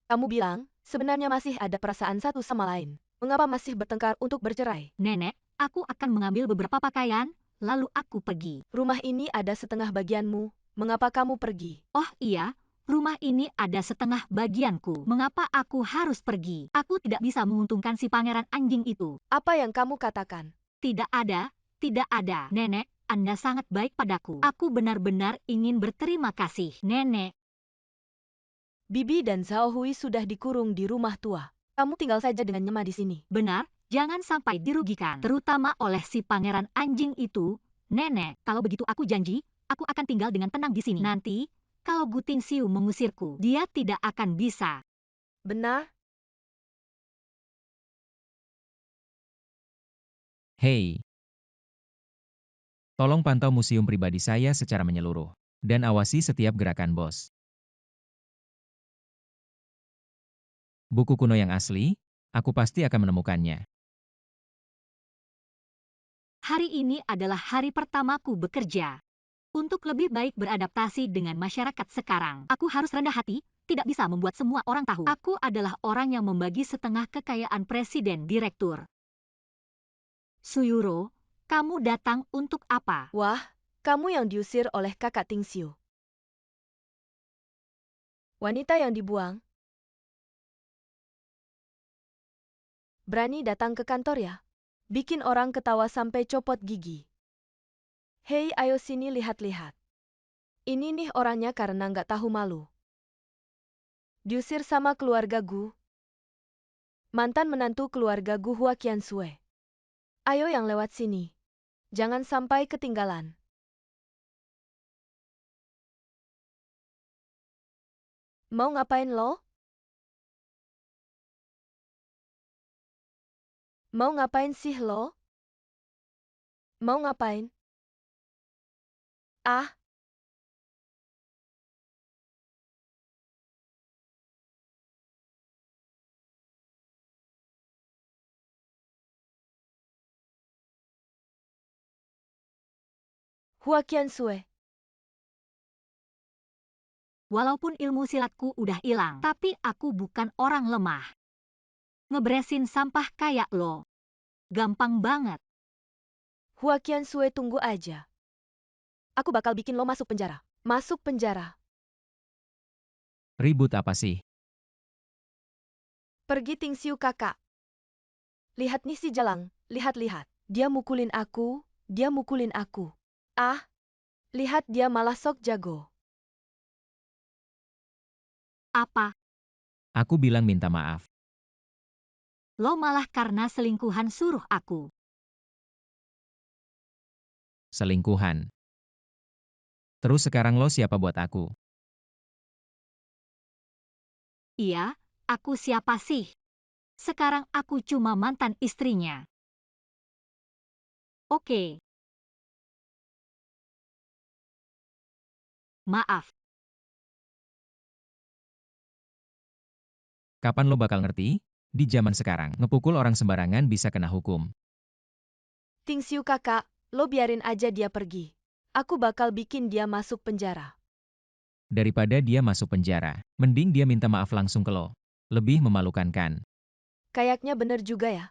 Kamu bilang, sebenarnya masih ada perasaan satu sama lain. Mengapa masih bertengkar untuk bercerai? Nenek, aku akan mengambil beberapa pakaian, lalu aku pergi. Rumah ini ada setengah bagianmu, mengapa kamu pergi? Oh iya, rumah ini ada setengah bagianku. Mengapa aku harus pergi? Aku tidak bisa menguntungkan si pangeran anjing itu. Apa yang kamu katakan? Tidak ada. Nenek, Anda sangat baik padaku. Aku benar-benar ingin berterima kasih, Nenek. Bibi dan Zhao Hui sudah dikurung di rumah tua. Kamu tinggal saja dengan nyaman di sini. Benar, jangan sampai dirugikan. Terutama oleh si pangeran anjing itu. Nenek, kalau begitu aku janji, aku akan tinggal dengan tenang di sini. Nanti, kalau Gu Tingxiu mengusirku, dia tidak akan bisa. Benar? Hei. Tolong pantau museum pribadi saya secara menyeluruh. Dan awasi setiap gerakan bos. Buku kuno yang asli, aku pasti akan menemukannya. Hari ini adalah hari pertamaku bekerja. Untuk lebih baik beradaptasi dengan masyarakat sekarang, aku harus rendah hati, tidak bisa membuat semua orang tahu. Aku adalah orang yang membagi setengah kekayaan presiden direktur. Suyuro, kamu datang untuk apa? Wah, Kamu yang diusir oleh kakak Ting Xiu. Wanita yang dibuang. Berani datang ke kantor ya? Bikin orang ketawa sampai copot gigi. Hei, ayo sini lihat-lihat. Ini nih orangnya karena nggak tahu malu. Diusir sama keluarga Gu. Mantan menantu keluarga Gu Hua Qiansui. Ayo yang lewat sini. Jangan sampai ketinggalan. Mau ngapain lo? Mau ngapain sih lo? Mau ngapain? Ah, Hua Qiansui. Walaupun ilmu silatku udah hilang, tapi aku bukan orang lemah. Ngeberesin sampah kayak lo. Gampang banget. Hua Qiansui, tunggu aja. Aku bakal bikin lo masuk penjara. Masuk penjara. Ribut apa sih? Pergi Ting Xiu kakak. Lihat nih si Jalang, lihat-lihat. Dia mukulin aku, dia mukulin aku. Ah, lihat dia malah sok jago. Apa? Aku bilang minta maaf. Lo malah karena selingkuhan suruh aku. Selingkuhan. Terus sekarang lo siapa buat aku? Iya, aku siapa sih? Sekarang aku cuma mantan istrinya. Oke. Maaf. Kapan lo bakal ngerti? Di zaman sekarang, ngepukul orang sembarangan bisa kena hukum. Ting Xiu kakak, lo biarin aja dia pergi. Aku bakal bikin dia masuk penjara. Daripada dia masuk penjara, mending dia minta maaf langsung ke lo. Lebih memalukan kan? Kayaknya bener juga ya.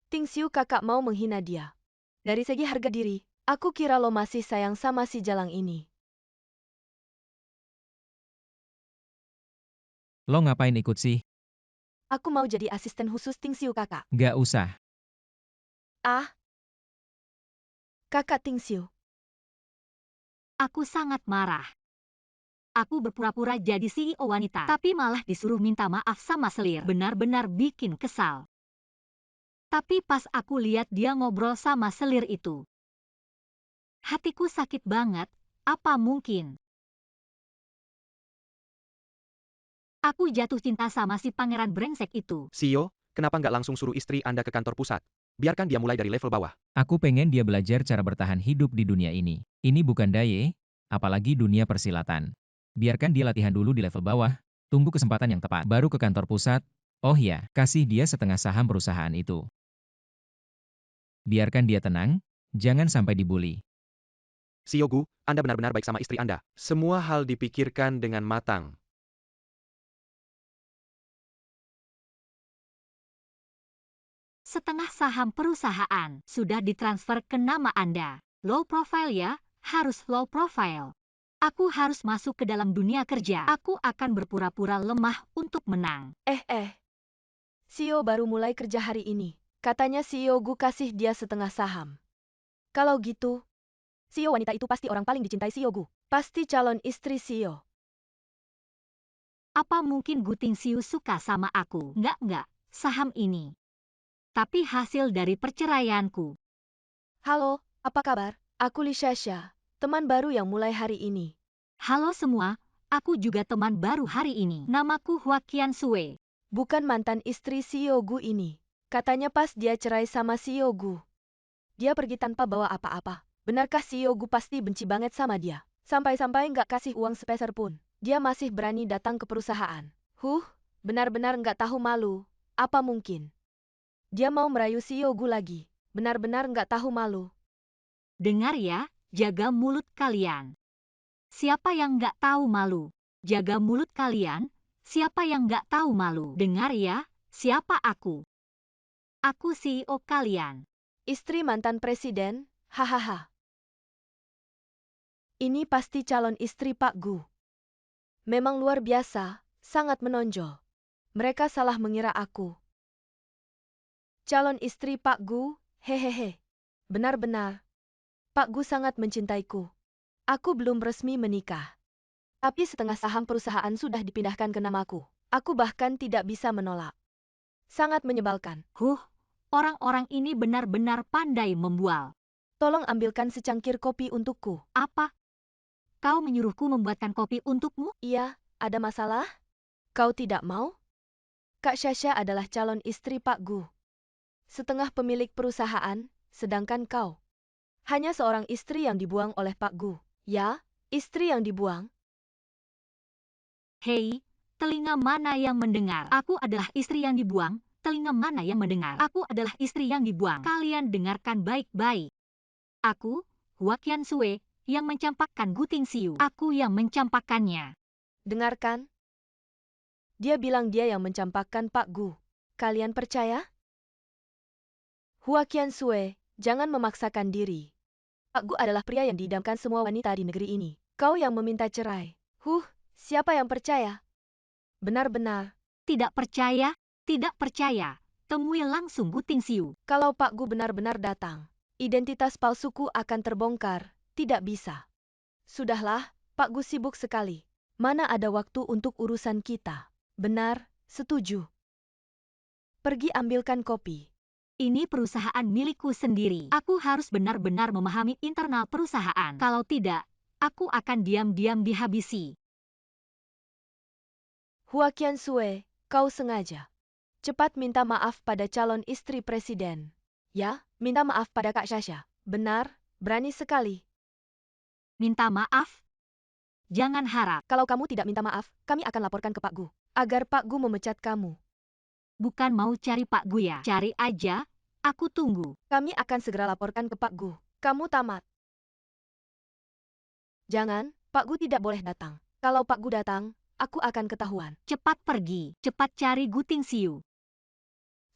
Ting Xiu kakak mau menghina dia. Dari segi harga diri, aku kira lo masih sayang sama si Jalang ini. Lo ngapain ikut sih? Aku mau jadi asisten khusus Ting Xiu kakak. Gak usah. Ah, kakak Ting Xiu. Aku sangat marah. Aku berpura-pura jadi CEO wanita, tapi malah disuruh minta maaf sama selir. Benar-benar bikin kesal. Tapi pas aku lihat dia ngobrol sama selir itu, hatiku sakit banget. Apa mungkin aku jatuh cinta sama si pangeran brengsek itu? CEO, kenapa nggak langsung suruh istri Anda ke kantor pusat? Biarkan dia mulai dari level bawah. Aku pengen dia belajar cara bertahan hidup di dunia ini. Ini bukan daye, apalagi dunia persilatan. Biarkan dia latihan dulu di level bawah, tunggu kesempatan yang tepat, baru ke kantor pusat. Oh ya, kasih dia setengah saham perusahaan itu. Biarkan dia tenang, jangan sampai dibully. CEO Gu, Anda benar-benar baik sama istri Anda. Semua hal dipikirkan dengan matang. Setengah saham perusahaan sudah ditransfer ke nama Anda. Low profile ya, harus low profile. Aku harus masuk ke dalam dunia kerja. Aku akan berpura-pura lemah untuk menang. CEO baru mulai kerja hari ini. Katanya CEO Gu kasih dia setengah saham. Kalau gitu, CEO wanita itu pasti orang paling dicintai CEO Gu. Pasti calon istri CEO. Apa mungkin Gu Tingxiu suka sama aku? Enggak, saham ini. Tapi hasil dari perceraianku. Halo, apa kabar? Aku Li Shasha, teman baru yang mulai hari ini. Halo semua, aku juga teman baru hari ini. Namaku Hua Qiansui. Bukan mantan istri CEO Gu ini. Katanya pas dia cerai sama CEO Gu, dia pergi tanpa bawa apa-apa. Benarkah CEO Gu pasti benci banget sama dia? Sampai-sampai nggak kasih uang sepeser pun. Dia masih berani datang ke perusahaan. Benar-benar nggak tahu malu. Apa mungkin? Dia mau merayu CEO Gu lagi. Benar-benar nggak tahu malu. Dengar ya, jaga mulut kalian. Siapa yang nggak tahu malu? Jaga mulut kalian. Siapa yang nggak tahu malu? Dengar ya, siapa aku? Aku CEO kalian. Istri mantan presiden, hahaha. Ini pasti calon istri Pak Gu. Memang luar biasa, sangat menonjol. Mereka salah mengira aku. Calon istri Pak Gu, hehehe. Benar-benar. Pak Gu sangat mencintaiku. Aku belum resmi menikah. Tapi setengah saham perusahaan sudah dipindahkan ke namaku. Aku bahkan tidak bisa menolak. Sangat menyebalkan. Orang-orang ini benar-benar pandai membual. Tolong ambilkan secangkir kopi untukku. Apa? Kau menyuruhku membuatkan kopi untukmu? Iya, ada masalah? Kau tidak mau? Kak Syasha adalah calon istri Pak Gu. Setengah pemilik perusahaan, sedangkan kau hanya seorang istri yang dibuang oleh Pak Gu. Ya, istri yang dibuang. Hei, telinga mana yang mendengar? Aku adalah istri yang dibuang. Telinga mana yang mendengar? Aku adalah istri yang dibuang. Kalian dengarkan baik-baik. Aku, Hua Qiansui, yang mencampakkan Gu Tingxiu. Aku yang mencampakkannya. Dengarkan. Dia bilang dia yang mencampakkan Pak Gu. Kalian percaya? Hua Qiansui, jangan memaksakan diri. Pak Gu adalah pria yang diidamkan semua wanita di negeri ini. Kau yang meminta cerai. Siapa yang percaya? Benar-benar. Tidak percaya? Tidak percaya. Temui langsung Gu Tingxiu. Kalau Pak Gu benar-benar datang, identitas palsuku akan terbongkar. Tidak bisa. Sudahlah, Pak Gu sibuk sekali. Mana ada waktu untuk urusan kita? Benar, setuju. Pergi ambilkan kopi. Ini perusahaan milikku sendiri. Aku harus benar-benar memahami internal perusahaan. Kalau tidak, aku akan diam-diam dihabisi. Hua Qiansui, kau sengaja. Cepat minta maaf pada calon istri presiden. Ya, minta maaf pada Kak Syasha. Benar, berani sekali. Minta maaf? Jangan harap. Kalau kamu tidak minta maaf, kami akan laporkan ke Pak Gu. Agar Pak Gu memecat kamu. Bukan mau cari Pak Gu ya? Cari aja, aku tunggu. Kami akan segera laporkan ke Pak Gu. Kamu tamat. Jangan, Pak Gu tidak boleh datang. Kalau Pak Gu datang, aku akan ketahuan. Cepat pergi, cepat cari Gu Tingxiu.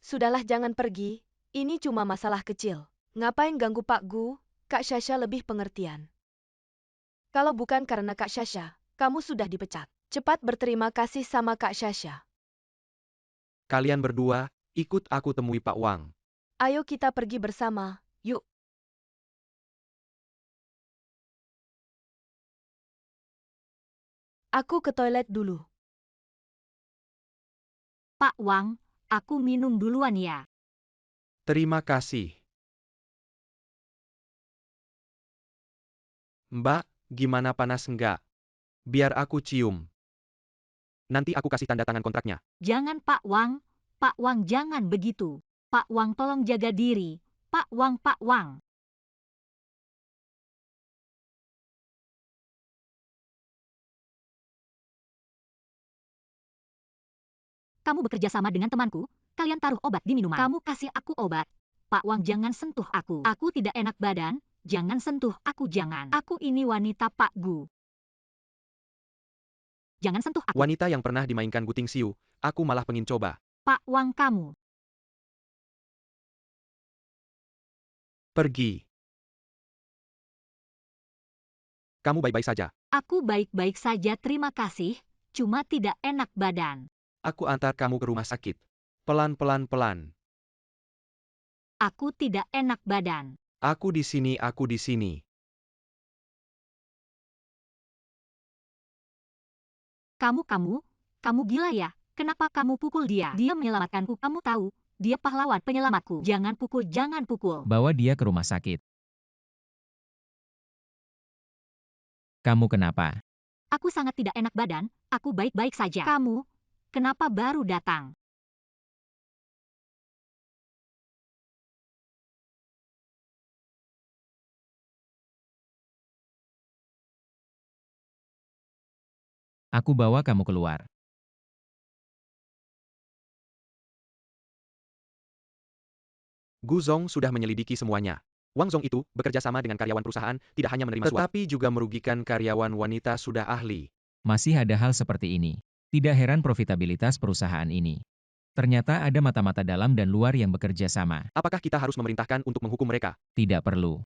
Sudahlah, jangan pergi. Ini cuma masalah kecil. Ngapain ganggu Pak Gu? Kak Syasha lebih pengertian. Kalau bukan karena Kak Syasha, kamu sudah dipecat. Cepat berterima kasih sama Kak Syasha. Kalian berdua, ikut aku temui Pak Wang. Ayo kita pergi bersama, yuk. Aku ke toilet dulu. Pak Wang, aku minum duluan ya. Terima kasih. Mbak, gimana, panas enggak? Biar aku cium. Nanti aku kasih tanda tangan kontraknya. Jangan Pak Wang jangan begitu. Pak Wang tolong jaga diri. Pak Wang. Kamu bekerja sama dengan temanku, kalian taruh obat di minuman. Kamu kasih aku obat. Pak Wang jangan sentuh aku. Aku tidak enak badan, jangan sentuh aku jangan. Aku ini wanita Pak Gu. Jangan sentuh aku. Wanita yang pernah dimainkan Gu Tingxiu, aku malah pengen coba. Pak Wang kamu. Pergi. Kamu baik-baik saja. Aku baik-baik saja terima kasih, cuma tidak enak badan. Aku antar kamu ke rumah sakit. Pelan-pelan. Aku tidak enak badan. Aku di sini. Kamu gila ya? Kenapa kamu pukul dia? Dia menyelamatkanku, kamu tahu. Dia pahlawan penyelamatku. Jangan pukul. Bawa dia ke rumah sakit. Kamu kenapa? Aku sangat tidak enak badan, aku baik-baik saja. Kamu, kenapa baru datang? Aku bawa kamu keluar. Gu Zong sudah menyelidiki semuanya. Wang Zong itu bekerja sama dengan karyawan perusahaan, tidak hanya menerima suap, tetapi juga merugikan karyawan wanita sudah ahli. Masih ada hal seperti ini. Tidak heran profitabilitas perusahaan ini. Ternyata ada mata-mata dalam dan luar yang bekerja sama. Apakah kita harus memerintahkan untuk menghukum mereka? Tidak perlu.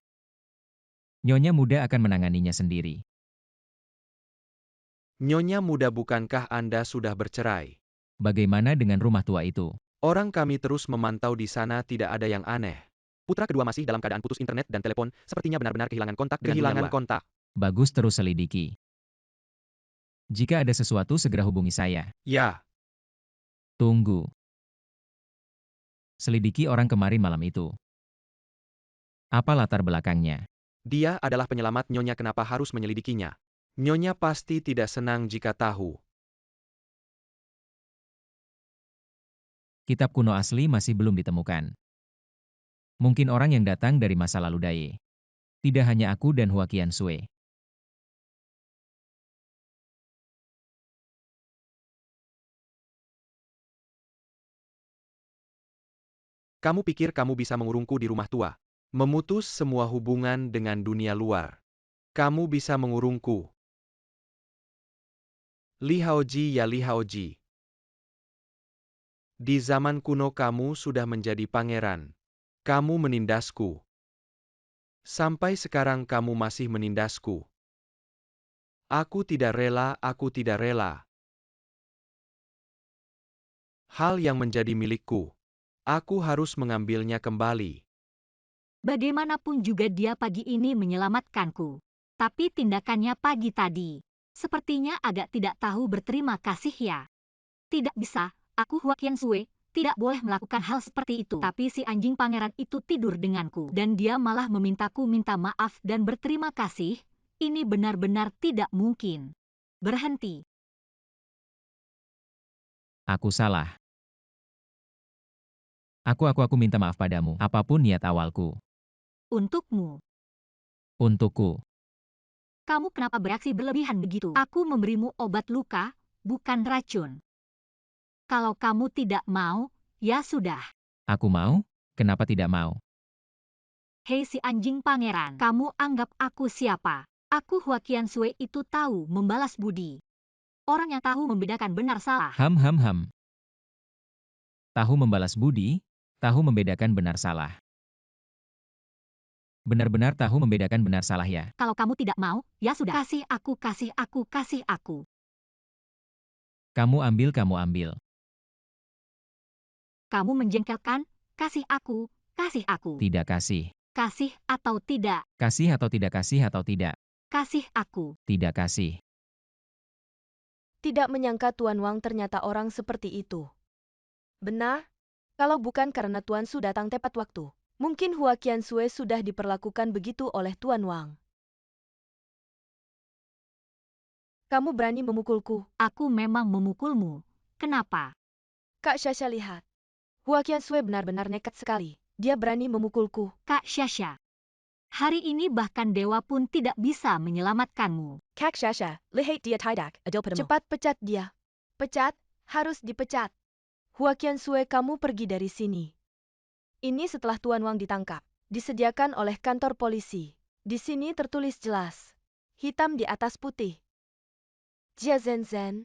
Nyonya muda akan menanganinya sendiri. Nyonya muda, bukankah Anda sudah bercerai? Bagaimana dengan rumah tua itu? Orang kami terus memantau di sana, tidak ada yang aneh. Putra kedua masih dalam keadaan putus internet dan telepon, sepertinya benar-benar kehilangan kontak dengan dunia luar. Bagus, terus selidiki. Jika ada sesuatu, segera hubungi saya. Ya, Tunggu. Selidiki orang kemarin malam itu. Apa latar belakangnya? dia adalah penyelamat Nyonya, kenapa harus menyelidikinya? Nyonya pasti tidak senang jika tahu. Kitab kuno asli masih belum ditemukan. Mungkin orang yang datang dari masa lalu Dai. Tidak hanya aku dan Hua Qiansui. Kamu pikir kamu bisa mengurungku di rumah tua? Memutus semua hubungan dengan dunia luar. Kamu bisa mengurungku. Li Haoji, ya Li Haoji. Di zaman kuno kamu sudah menjadi pangeran. Kamu menindasku. Sampai sekarang kamu masih menindasku. Aku tidak rela, aku tidak rela. Hal yang menjadi milikku. Aku harus mengambilnya kembali. Bagaimanapun juga dia pagi ini menyelamatkanku. Tapi tindakannya pagi tadi, sepertinya agak tidak tahu berterima kasih ya. Tidak bisa, aku Hua Qiansui, tidak boleh melakukan hal seperti itu. Tapi si anjing pangeran itu tidur denganku. Dan dia malah memintaku minta maaf dan berterima kasih. Ini benar-benar tidak mungkin. Berhenti. Aku salah. Aku minta maaf padamu, apapun niat awalku. Untukmu. Untukku. Kamu kenapa bereaksi berlebihan begitu? Aku memberimu obat luka, bukan racun. Kalau kamu tidak mau, ya sudah. Aku mau? Kenapa tidak mau? Hei si anjing pangeran, kamu anggap aku siapa? Aku Hua Qiansui itu tahu membalas budi. Orang yang tahu membedakan benar salah. Ham. Tahu membalas budi, tahu membedakan benar salah. Benar-benar tahu membedakan benar salah ya. Kalau kamu tidak mau, ya sudah. Kasih aku, kasih aku, kasih aku. Kamu ambil. Kamu menjengkelkan, kasih aku, kasih aku. Tidak kasih. Kasih atau tidak, Kasih atau tidak, kasih atau tidak. kasih aku. Tidak kasih. Tidak menyangka Tuan Wang ternyata orang seperti itu. Benar? Kalau bukan karena Tuan Su datang tepat waktu, mungkin Hua Qiansui sudah diperlakukan begitu oleh Tuan Wang. Kamu berani memukulku? Aku memang memukulmu. Kenapa? Kak Shasha, lihat. Hua Qiansui benar-benar nekat sekali. Dia berani memukulku. Kak Shasha. Hari ini bahkan dewa pun tidak bisa menyelamatkanmu. Kak Shasha, lihat dia tidak adil padamu. Cepat pecat dia. Pecat, harus dipecat. Hua Qiansui, kamu pergi dari sini. Ini setelah Tuan Wang ditangkap. Disediakan oleh kantor polisi. Di sini tertulis jelas. Hitam di atas putih. Jia Zenzhen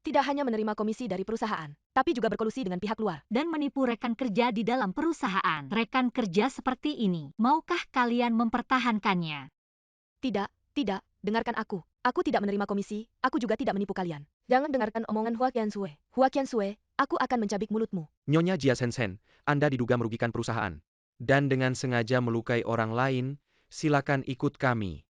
tidak hanya menerima komisi dari perusahaan, tapi juga berkolusi dengan pihak luar. Dan menipu rekan kerja di dalam perusahaan. Rekan kerja seperti ini, maukah kalian mempertahankannya? Tidak, dengarkan aku. Aku tidak menerima komisi, aku juga tidak menipu kalian. Jangan dengarkan omongan Hua Qiansui. Hua Qiansui, aku akan mencabik mulutmu. Nyonya Jia Sensen, Anda diduga merugikan perusahaan. Dan dengan sengaja melukai orang lain, silakan ikut kami.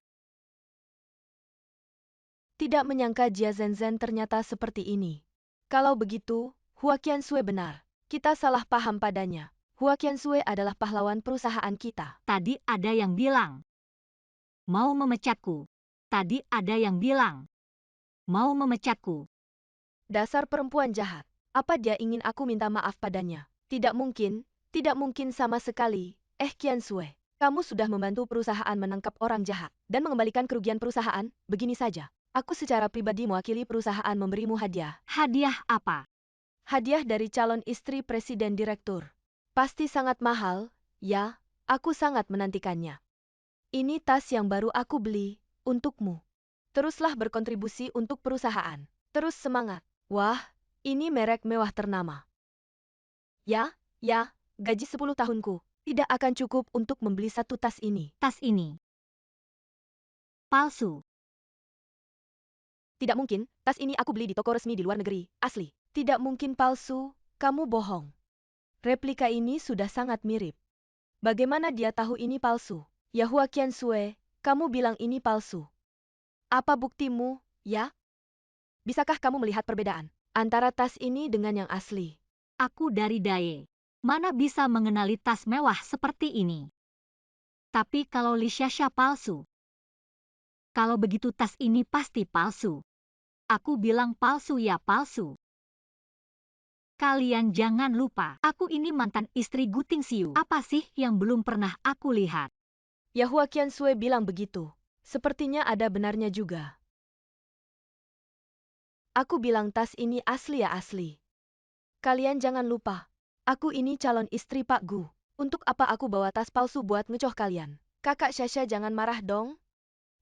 Tidak menyangka Jia Zenzhen ternyata seperti ini. Kalau begitu, Hua Qiansui benar. Kita salah paham padanya. Hua Qiansui adalah pahlawan perusahaan kita. Tadi ada yang bilang mau memecatku. Tadi ada yang bilang mau memecatku. Dasar perempuan jahat. Apa dia ingin aku minta maaf padanya? Tidak mungkin sama sekali. Qiansui, kamu sudah membantu perusahaan menangkap orang jahat dan mengembalikan kerugian perusahaan, begini saja. Aku secara pribadi mewakili perusahaan memberimu hadiah. Hadiah apa? Hadiah dari calon istri presiden direktur. Pasti sangat mahal, ya, aku sangat menantikannya. Ini tas yang baru aku beli, untukmu. Teruslah berkontribusi untuk perusahaan. Terus semangat. Wah, ini merek mewah ternama. Ya, gaji 10 tahunku tidak akan cukup untuk membeli satu tas ini. Tas ini palsu. Tidak mungkin, tas ini aku beli di toko resmi di luar negeri, asli. Tidak mungkin palsu, kamu bohong. Replika ini sudah sangat mirip. Bagaimana dia tahu ini palsu? Ya Hua Qiansui, kamu bilang ini palsu. Apa buktimu, ya? Bisakah kamu melihat perbedaan antara tas ini dengan yang asli? Aku dari Daye. Mana bisa mengenali tas mewah seperti ini? Tapi kalau Li Xiaxia palsu. Kalau begitu tas ini pasti palsu. Aku bilang palsu ya palsu. Kalian jangan lupa, aku ini mantan istri Gu Tingxiu. Apa sih yang belum pernah aku lihat? Ya Hua Qiansui bilang begitu. Sepertinya ada benarnya juga. Aku bilang tas ini asli ya asli. Kalian jangan lupa, aku ini calon istri Pak Gu. Untuk apa aku bawa tas palsu buat ngecoh kalian? Kakak Xiaxia jangan marah dong.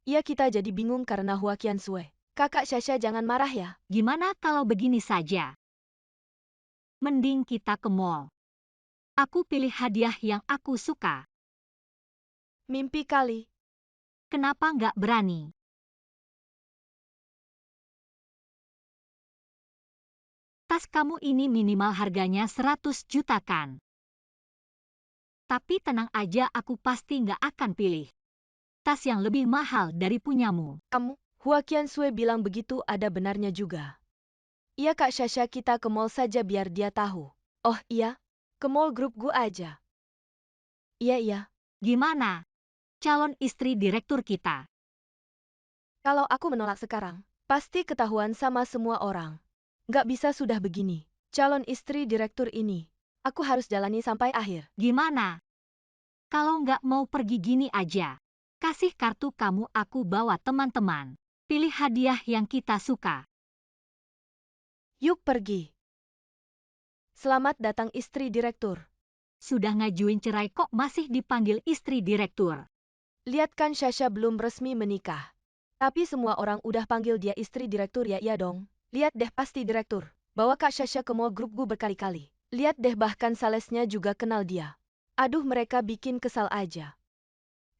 Iya kita jadi bingung karena Hua Qiansui. Kakak Xiaxia jangan marah ya. Gimana kalau begini saja? Mending kita ke mall. Aku pilih hadiah yang aku suka. Mimpi kali. Kenapa nggak berani? Tas kamu ini minimal harganya 100 juta kan? Tapi tenang aja aku pasti nggak akan pilih tas yang lebih mahal dari punyamu. Kamu, Hua Qiansui bilang begitu ada benarnya juga. Iya Kak Xiaxia kita ke mall saja biar dia tahu. Oh iya, ke mall grup Gu aja. Iya. Gimana? Calon istri direktur kita. Kalau aku menolak sekarang, pasti ketahuan sama semua orang. Nggak bisa sudah begini. Calon istri direktur ini, aku harus jalani sampai akhir. Gimana? Kalau nggak mau pergi gini aja. Kasih kartu kamu aku bawa teman-teman. Pilih hadiah yang kita suka. Yuk pergi. Selamat datang istri direktur. Sudah ngajuin cerai kok masih dipanggil istri direktur. Lihat kan Xiaxia belum resmi menikah. Tapi semua orang udah panggil dia istri direktur ya iya dong. Lihat deh pasti direktur. Bawa Kak Xiaxia ke mall grup Gu berkali-kali. Lihat deh bahkan salesnya juga kenal dia. Aduh mereka bikin kesal aja.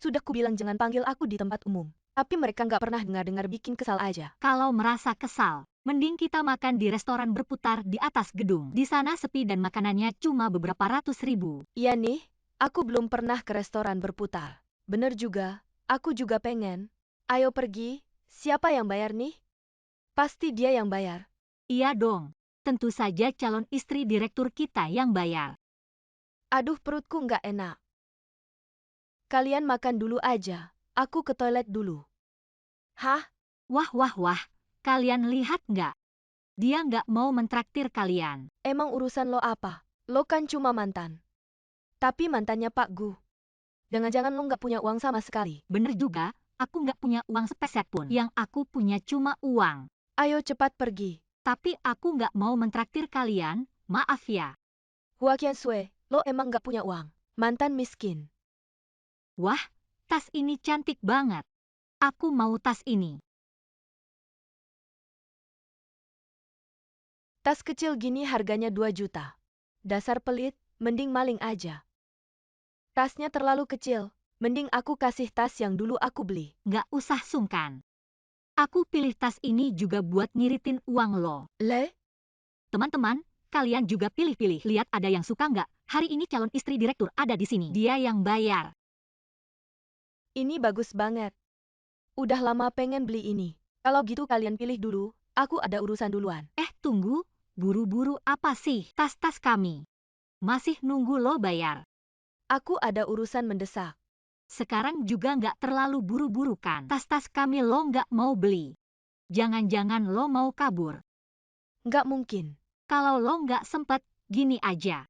Sudah kubilang jangan panggil aku di tempat umum. Tapi mereka nggak pernah dengar-dengar bikin kesal aja. Kalau merasa kesal, mending kita makan di restoran berputar di atas gedung. Di sana sepi dan makanannya cuma beberapa ratus ribu. Iya nih, aku belum pernah ke restoran berputar. Bener juga, aku juga pengen. Ayo pergi, siapa yang bayar nih? Pasti dia yang bayar. Iya dong, tentu saja calon istri direktur kita yang bayar. Aduh perutku nggak enak. Kalian makan dulu aja, aku ke toilet dulu. Hah? Wah, kalian lihat nggak? Dia nggak mau mentraktir kalian. Emang urusan lo apa? Lo kan cuma mantan. Tapi mantannya Pak Gu. Jangan-jangan lo nggak punya uang sama sekali. Bener juga, aku nggak punya uang sepeser pun. Yang aku punya cuma uang. Ayo cepat pergi. Tapi aku nggak mau mentraktir kalian, maaf ya. Hua Qiansui, lo emang nggak punya uang. Mantan miskin. Wah, tas ini cantik banget. Aku mau tas ini. Tas kecil gini harganya 2 juta. Dasar pelit, mending maling aja. Tasnya terlalu kecil, mending aku kasih tas yang dulu aku beli. Nggak usah sungkan. Aku pilih tas ini juga buat ngiritin uang lo. Teman-teman, kalian juga pilih-pilih. Lihat ada yang suka nggak? Hari ini calon istri direktur ada di sini. Dia yang bayar. Ini bagus banget. Udah lama pengen beli ini. Kalau gitu kalian pilih dulu, aku ada urusan duluan. Tunggu, buru-buru apa sih? Tas-tas kami. Masih nunggu lo bayar. Aku ada urusan mendesak. Sekarang juga nggak terlalu buru-buru kan? Tas-tas kami lo nggak mau beli. Jangan-jangan lo mau kabur. Nggak mungkin. Kalau lo nggak sempet, gini aja.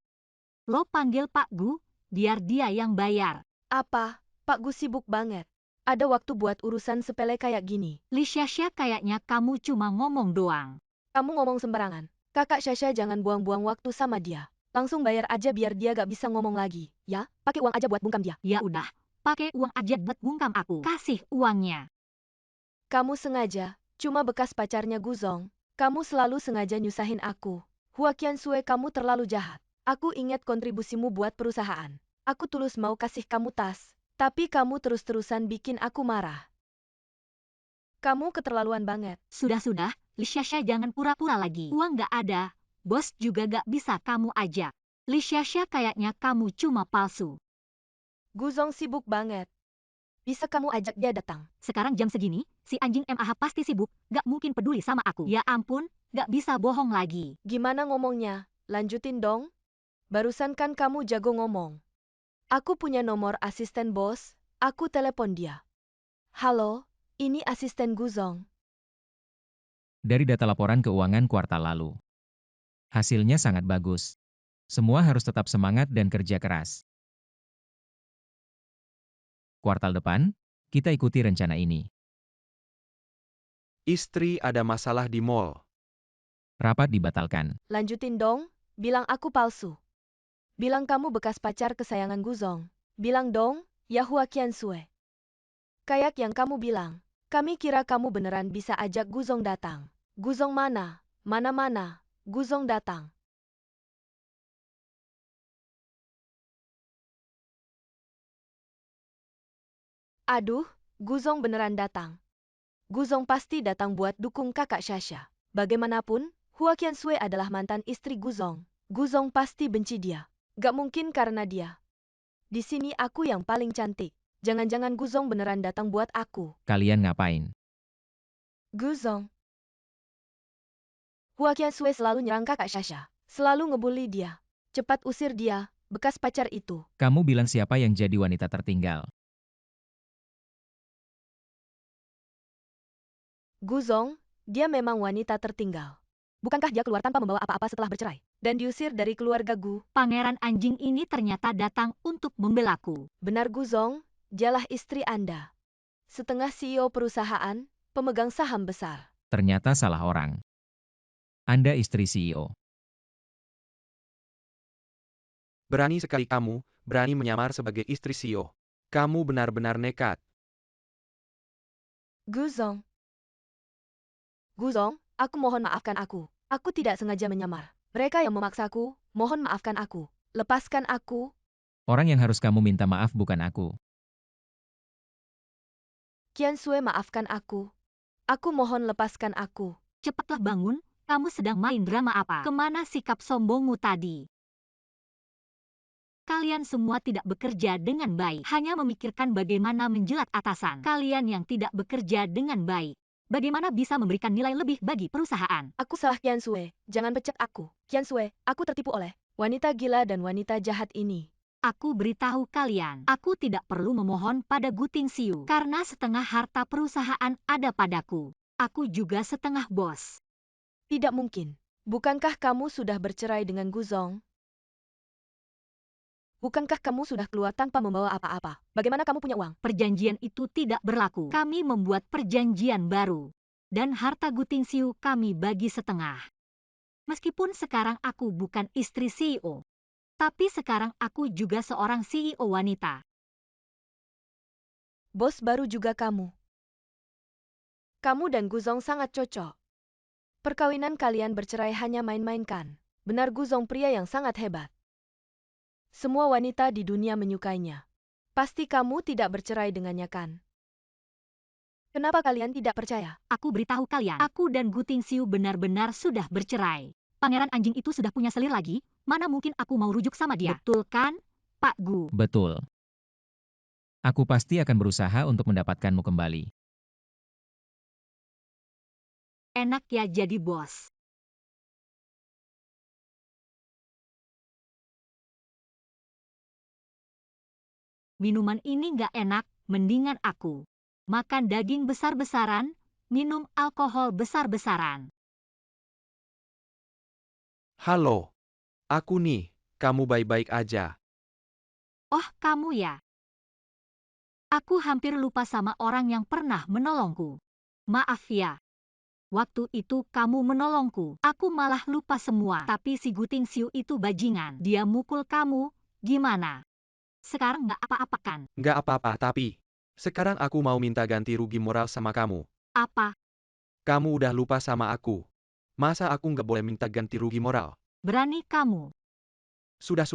Lo panggil Pak Gu, biar dia yang bayar. Apa? Pak Gu sibuk banget. Ada waktu buat urusan sepele kayak gini. Li Xiaxia kayaknya kamu cuma ngomong doang. Kamu ngomong sembarangan. Kakak Xiaxia jangan buang-buang waktu sama dia. Langsung bayar aja biar dia gak bisa ngomong lagi. Ya, pakai uang aja buat bungkam dia. Ya udah, pakai uang aja buat bungkam aku. Kasih uangnya. Kamu sengaja, cuma bekas pacarnya Guzong. Kamu selalu sengaja nyusahin aku. Hua Qiansui kamu terlalu jahat. Aku ingat kontribusimu buat perusahaan. Aku tulus mau kasih kamu tas. Tapi kamu terus-terusan bikin aku marah. Kamu keterlaluan banget. Sudah-sudah, Li Xiaxia jangan pura-pura lagi. Uang nggak ada, bos juga nggak bisa kamu ajak. Li Xiaxia kayaknya kamu cuma palsu. Guzong sibuk banget. Bisa kamu ajak dia datang? Sekarang jam segini, si anjing MAH pasti sibuk, nggak mungkin peduli sama aku. Ya ampun, nggak bisa bohong lagi. Gimana ngomongnya? Lanjutin dong. Barusan kan kamu jago ngomong. Aku punya nomor asisten bos, aku telepon dia. Halo, ini asisten Guzong. Dari data laporan keuangan kuartal lalu. Hasilnya sangat bagus. Semua harus tetap semangat dan kerja keras. Kuartal depan, kita ikuti rencana ini. Istri ada masalah di mall. Rapat dibatalkan. Lanjutin dong, bilang aku palsu. Bilang kamu bekas pacar kesayangan Guzong. Bilang dong, ya Hua Qiansui. Kayak yang kamu bilang, kami kira kamu beneran bisa ajak Guzong datang. Guzong mana? Mana-mana, Guzong datang. Aduh, Guzong beneran datang. Guzong pasti datang buat dukung kakak Shasha. Bagaimanapun, Hua Qiansui adalah mantan istri Guzong. Guzong pasti benci dia. Gak mungkin karena dia. Di sini aku yang paling cantik. Jangan-jangan Guzong beneran datang buat aku. Kalian ngapain? Guzong. Hua Qiansui selalu nyerang kakak Shasha. Selalu ngebully dia. Cepat usir dia, bekas pacar itu. Kamu bilang siapa yang jadi wanita tertinggal? Guzong, dia memang wanita tertinggal. Bukankah dia keluar tanpa membawa apa-apa setelah bercerai? Dan diusir dari keluarga Gu? Pangeran anjing ini ternyata datang untuk membelaku. Benar Guzong, dialah istri Anda. Setengah CEO perusahaan, pemegang saham besar. Ternyata salah orang. Anda istri CEO. Berani sekali kamu, berani menyamar sebagai istri CEO. Kamu benar-benar nekat. Guzong. Guzong, aku mohon maafkan aku. Aku tidak sengaja menyamar. Mereka yang memaksaku, mohon maafkan aku. Lepaskan aku. Orang yang harus kamu minta maaf bukan aku. Qiansui maafkan aku. Aku mohon lepaskan aku. Cepatlah bangun, kamu sedang main drama apa? Kemana sikap sombongmu tadi? Kalian semua tidak bekerja dengan baik, hanya memikirkan bagaimana menjilat atasan. Kalian yang tidak bekerja dengan baik, bagaimana bisa memberikan nilai lebih bagi perusahaan? Aku salah Qiansui, jangan pecat aku. Qiansui, aku tertipu oleh wanita gila dan wanita jahat ini. Aku beritahu kalian, aku tidak perlu memohon pada Gu Tingxiu, karena setengah harta perusahaan ada padaku. Aku juga setengah bos. Tidak mungkin. Bukankah kamu sudah bercerai dengan Guzong? Bukankah kamu sudah keluar tanpa membawa apa-apa? Bagaimana kamu punya uang? Perjanjian itu tidak berlaku. Kami membuat perjanjian baru. Dan harta Gu Tingxiu kami bagi setengah. Meskipun sekarang aku bukan istri CEO, tapi sekarang aku juga seorang CEO wanita. Bos baru juga kamu. Kamu dan Guzong sangat cocok. Perkawinan kalian bercerai hanya main-main kan? Benar Guzong pria yang sangat hebat. Semua wanita di dunia menyukainya. Pasti kamu tidak bercerai dengannya kan? Kenapa kalian tidak percaya? Aku beritahu kalian, aku dan Gu Tingxiu benar-benar sudah bercerai. Pangeran anjing itu sudah punya selir lagi, mana mungkin aku mau rujuk sama dia? Betul kan, Pak Gu? Betul. Aku pasti akan berusaha untuk mendapatkanmu kembali. Enak ya jadi bos. Minuman ini nggak enak, mendingan aku makan daging besar-besaran, minum alkohol besar-besaran. Halo. Aku nih, kamu baik-baik aja. Oh, kamu ya? Aku hampir lupa sama orang yang pernah menolongku. Maaf ya. Waktu itu kamu menolongku, aku malah lupa semua. Tapi si Gu Tingxiu itu bajingan. Dia mukul kamu, gimana? Sekarang nggak apa-apa kan? Nggak apa-apa, tapi sekarang aku mau minta ganti rugi moral sama kamu. Apa? Kamu udah lupa sama aku. Masa aku nggak boleh minta ganti rugi moral? Berani kamu? Sudah,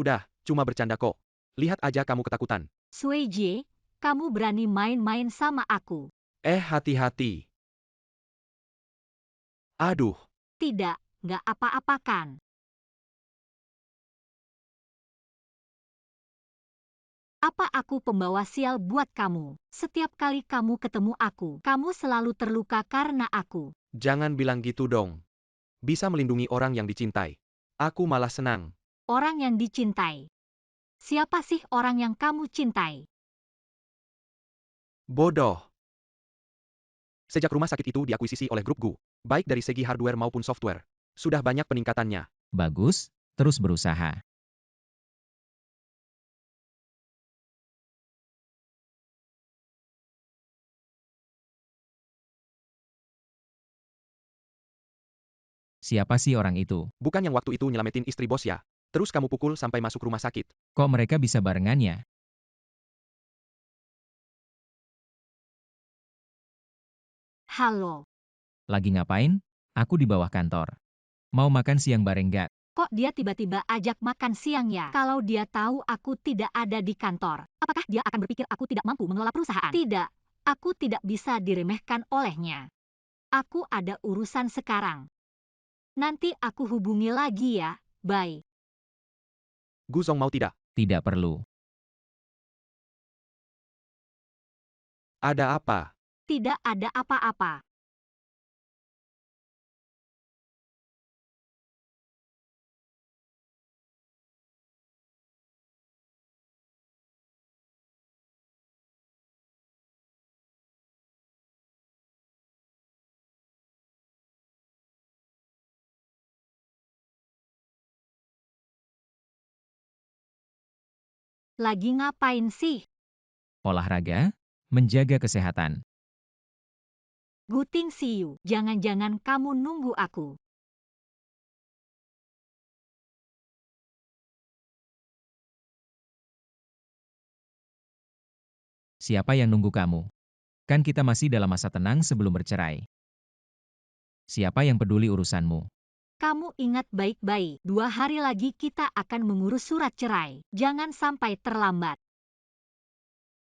cuma bercanda kok. Lihat aja kamu ketakutan. Sui Jie, kamu berani main-main sama aku. Hati-hati. Aduh, Tidak, nggak apa-apakan. Apa aku pembawa sial buat kamu? Setiap kali kamu ketemu aku, kamu selalu terluka karena aku. jangan bilang gitu dong. Bisa melindungi orang yang dicintai. Aku malah senang. Orang yang dicintai. Siapa sih orang yang kamu cintai? Bodoh. Sejak rumah sakit itu diakuisisi oleh grup Gu, baik dari segi hardware maupun software, sudah banyak peningkatannya. Bagus, terus berusaha. Siapa sih orang itu? Bukan yang waktu itu nyelamatin istri bos ya? Terus kamu pukul sampai masuk rumah sakit. Kok mereka bisa barengan ya? Halo, Lagi ngapain? Aku di bawah kantor. Mau makan siang bareng gak? kok dia tiba-tiba ajak makan siang ya? Kalau dia tahu aku tidak ada di kantor, apakah dia akan berpikir aku tidak mampu mengelola perusahaan? Tidak, aku tidak bisa diremehkan olehnya. Aku ada urusan sekarang. Nanti aku hubungi lagi ya, bye. Gu Zong mau tidak? Tidak perlu. Ada apa? Tidak ada apa-apa. Lagi ngapain sih? Olahraga? Menjaga kesehatan. Guting siu, jangan-jangan kamu nunggu aku. Siapa yang nunggu kamu? Kan kita masih dalam masa tenang sebelum bercerai. Siapa yang peduli urusanmu? Kamu ingat baik-baik, 2 hari lagi kita akan mengurus surat cerai. Jangan sampai terlambat.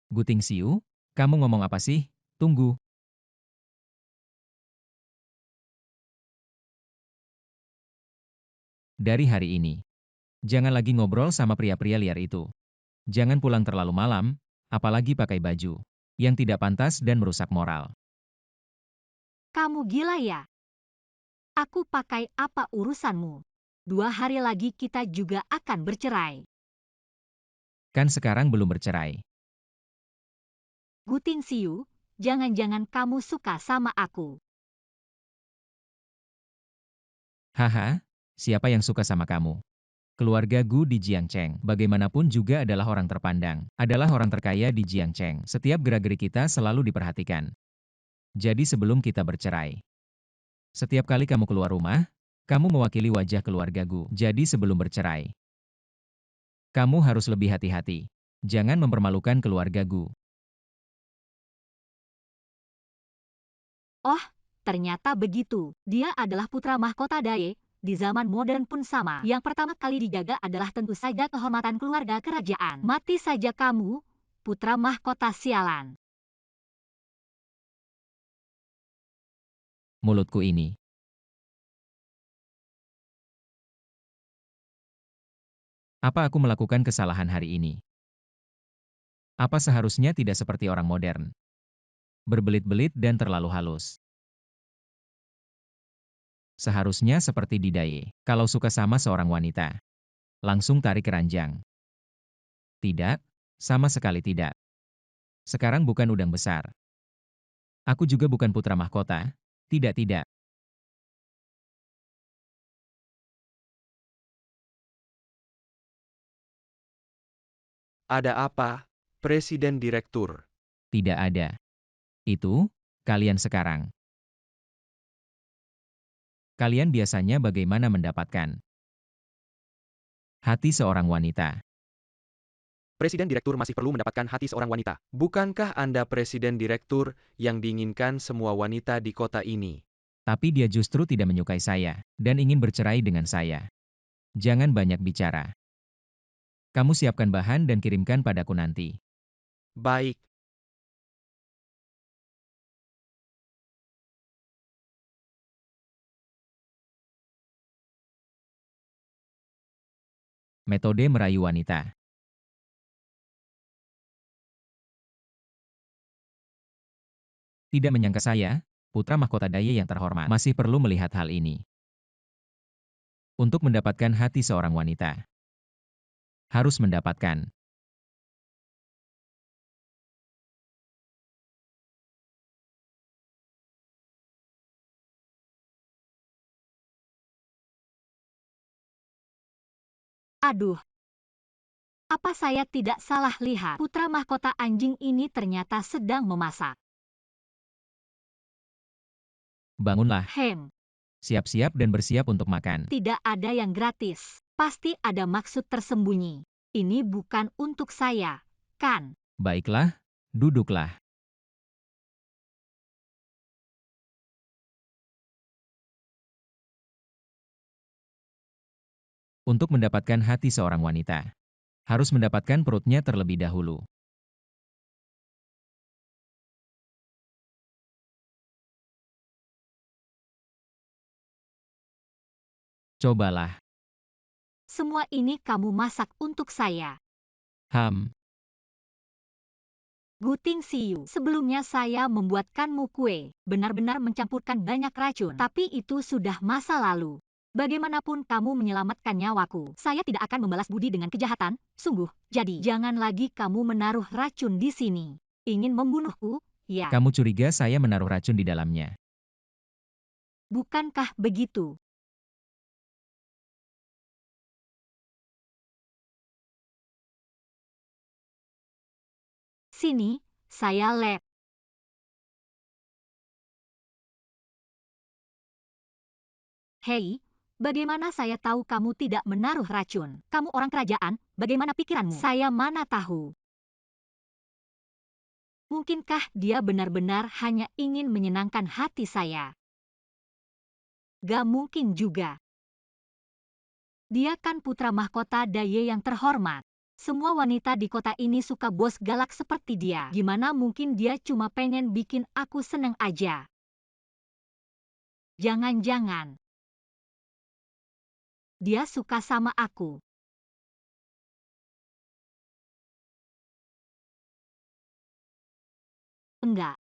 Guting Siu? Kamu ngomong apa sih? Tunggu. Dari hari ini, jangan lagi ngobrol sama pria-pria liar itu. Jangan pulang terlalu malam, apalagi pakai baju yang tidak pantas dan merusak moral. Kamu gila ya? Aku pakai apa urusanmu? 2 hari lagi kita juga akan bercerai. Kan sekarang belum bercerai. Guting siu, jangan-jangan kamu suka sama aku. Haha, siapa yang suka sama kamu? Keluarga Gu di Jiangcheng, bagaimanapun juga adalah orang terpandang, adalah orang terkaya di Jiangcheng. Setiap gerak-gerik kita selalu diperhatikan. Jadi sebelum kita bercerai, setiap kali kamu keluar rumah, kamu mewakili wajah keluarga Gu. Jadi sebelum bercerai, kamu harus lebih hati-hati. Jangan mempermalukan keluarga Gu. Oh, ternyata begitu. Dia adalah putra mahkota Daye. Di zaman modern pun sama. Yang pertama kali dijaga adalah tentu saja kehormatan keluarga kerajaan. Mati saja kamu, putra mahkota sialan. Mulutku ini. Apa aku melakukan kesalahan hari ini? Apa seharusnya tidak seperti orang modern? Berbelit-belit dan terlalu halus. Seharusnya seperti di Daye. Kalau suka sama seorang wanita, langsung tarik keranjang. Tidak, sama sekali tidak. Sekarang bukan udang besar. Aku juga bukan putra mahkota. Tidak, tidak. Ada apa? Presiden Direktur. Tidak ada. Itu, kalian sekarang. Kalian biasanya bagaimana mendapatkan hati seorang wanita? Presiden Direktur masih perlu mendapatkan hati seorang wanita. Bukankah Anda Presiden Direktur yang diinginkan semua wanita di kota ini? Tapi dia justru tidak menyukai saya, dan ingin bercerai dengan saya. Jangan banyak bicara. Kamu siapkan bahan dan kirimkan padaku nanti. Baik, Metode merayu wanita. Tidak menyangka saya, putra mahkota Daye yang terhormat, masih perlu melihat hal ini. Untuk mendapatkan hati seorang wanita, harus mendapatkan. Aduh, apa saya tidak salah lihat? Putra mahkota anjing ini ternyata sedang memasak. Bangunlah, Siap-siap dan bersiap untuk makan. Tidak ada yang gratis. Pasti ada maksud tersembunyi. Ini bukan untuk saya, kan? Baiklah, duduklah. Untuk mendapatkan hati seorang wanita, harus mendapatkan perutnya terlebih dahulu. Cobalah. Semua ini kamu masak untuk saya. Guting Siu, sebelumnya saya membuatkanmu kue, benar-benar mencampurkan banyak racun, tapi itu sudah masa lalu. Bagaimanapun kamu menyelamatkan nyawaku, saya tidak akan membalas budi dengan kejahatan, sungguh. Jadi, jangan lagi kamu menaruh racun di sini. Ingin membunuhku, ya? Kamu curiga saya menaruh racun di dalamnya. Bukankah begitu? Sini, saya lab. Hei, bagaimana saya tahu kamu tidak menaruh racun? Kamu orang kerajaan, bagaimana pikiranmu? Saya mana tahu. Mungkinkah dia benar-benar hanya ingin menyenangkan hati saya? Gak mungkin juga. Dia kan putra mahkota Daye yang terhormat. Semua wanita di kota ini suka bos galak seperti dia. Gimana mungkin dia cuma pengen bikin aku seneng aja? Jangan-jangan dia suka sama aku. Enggak.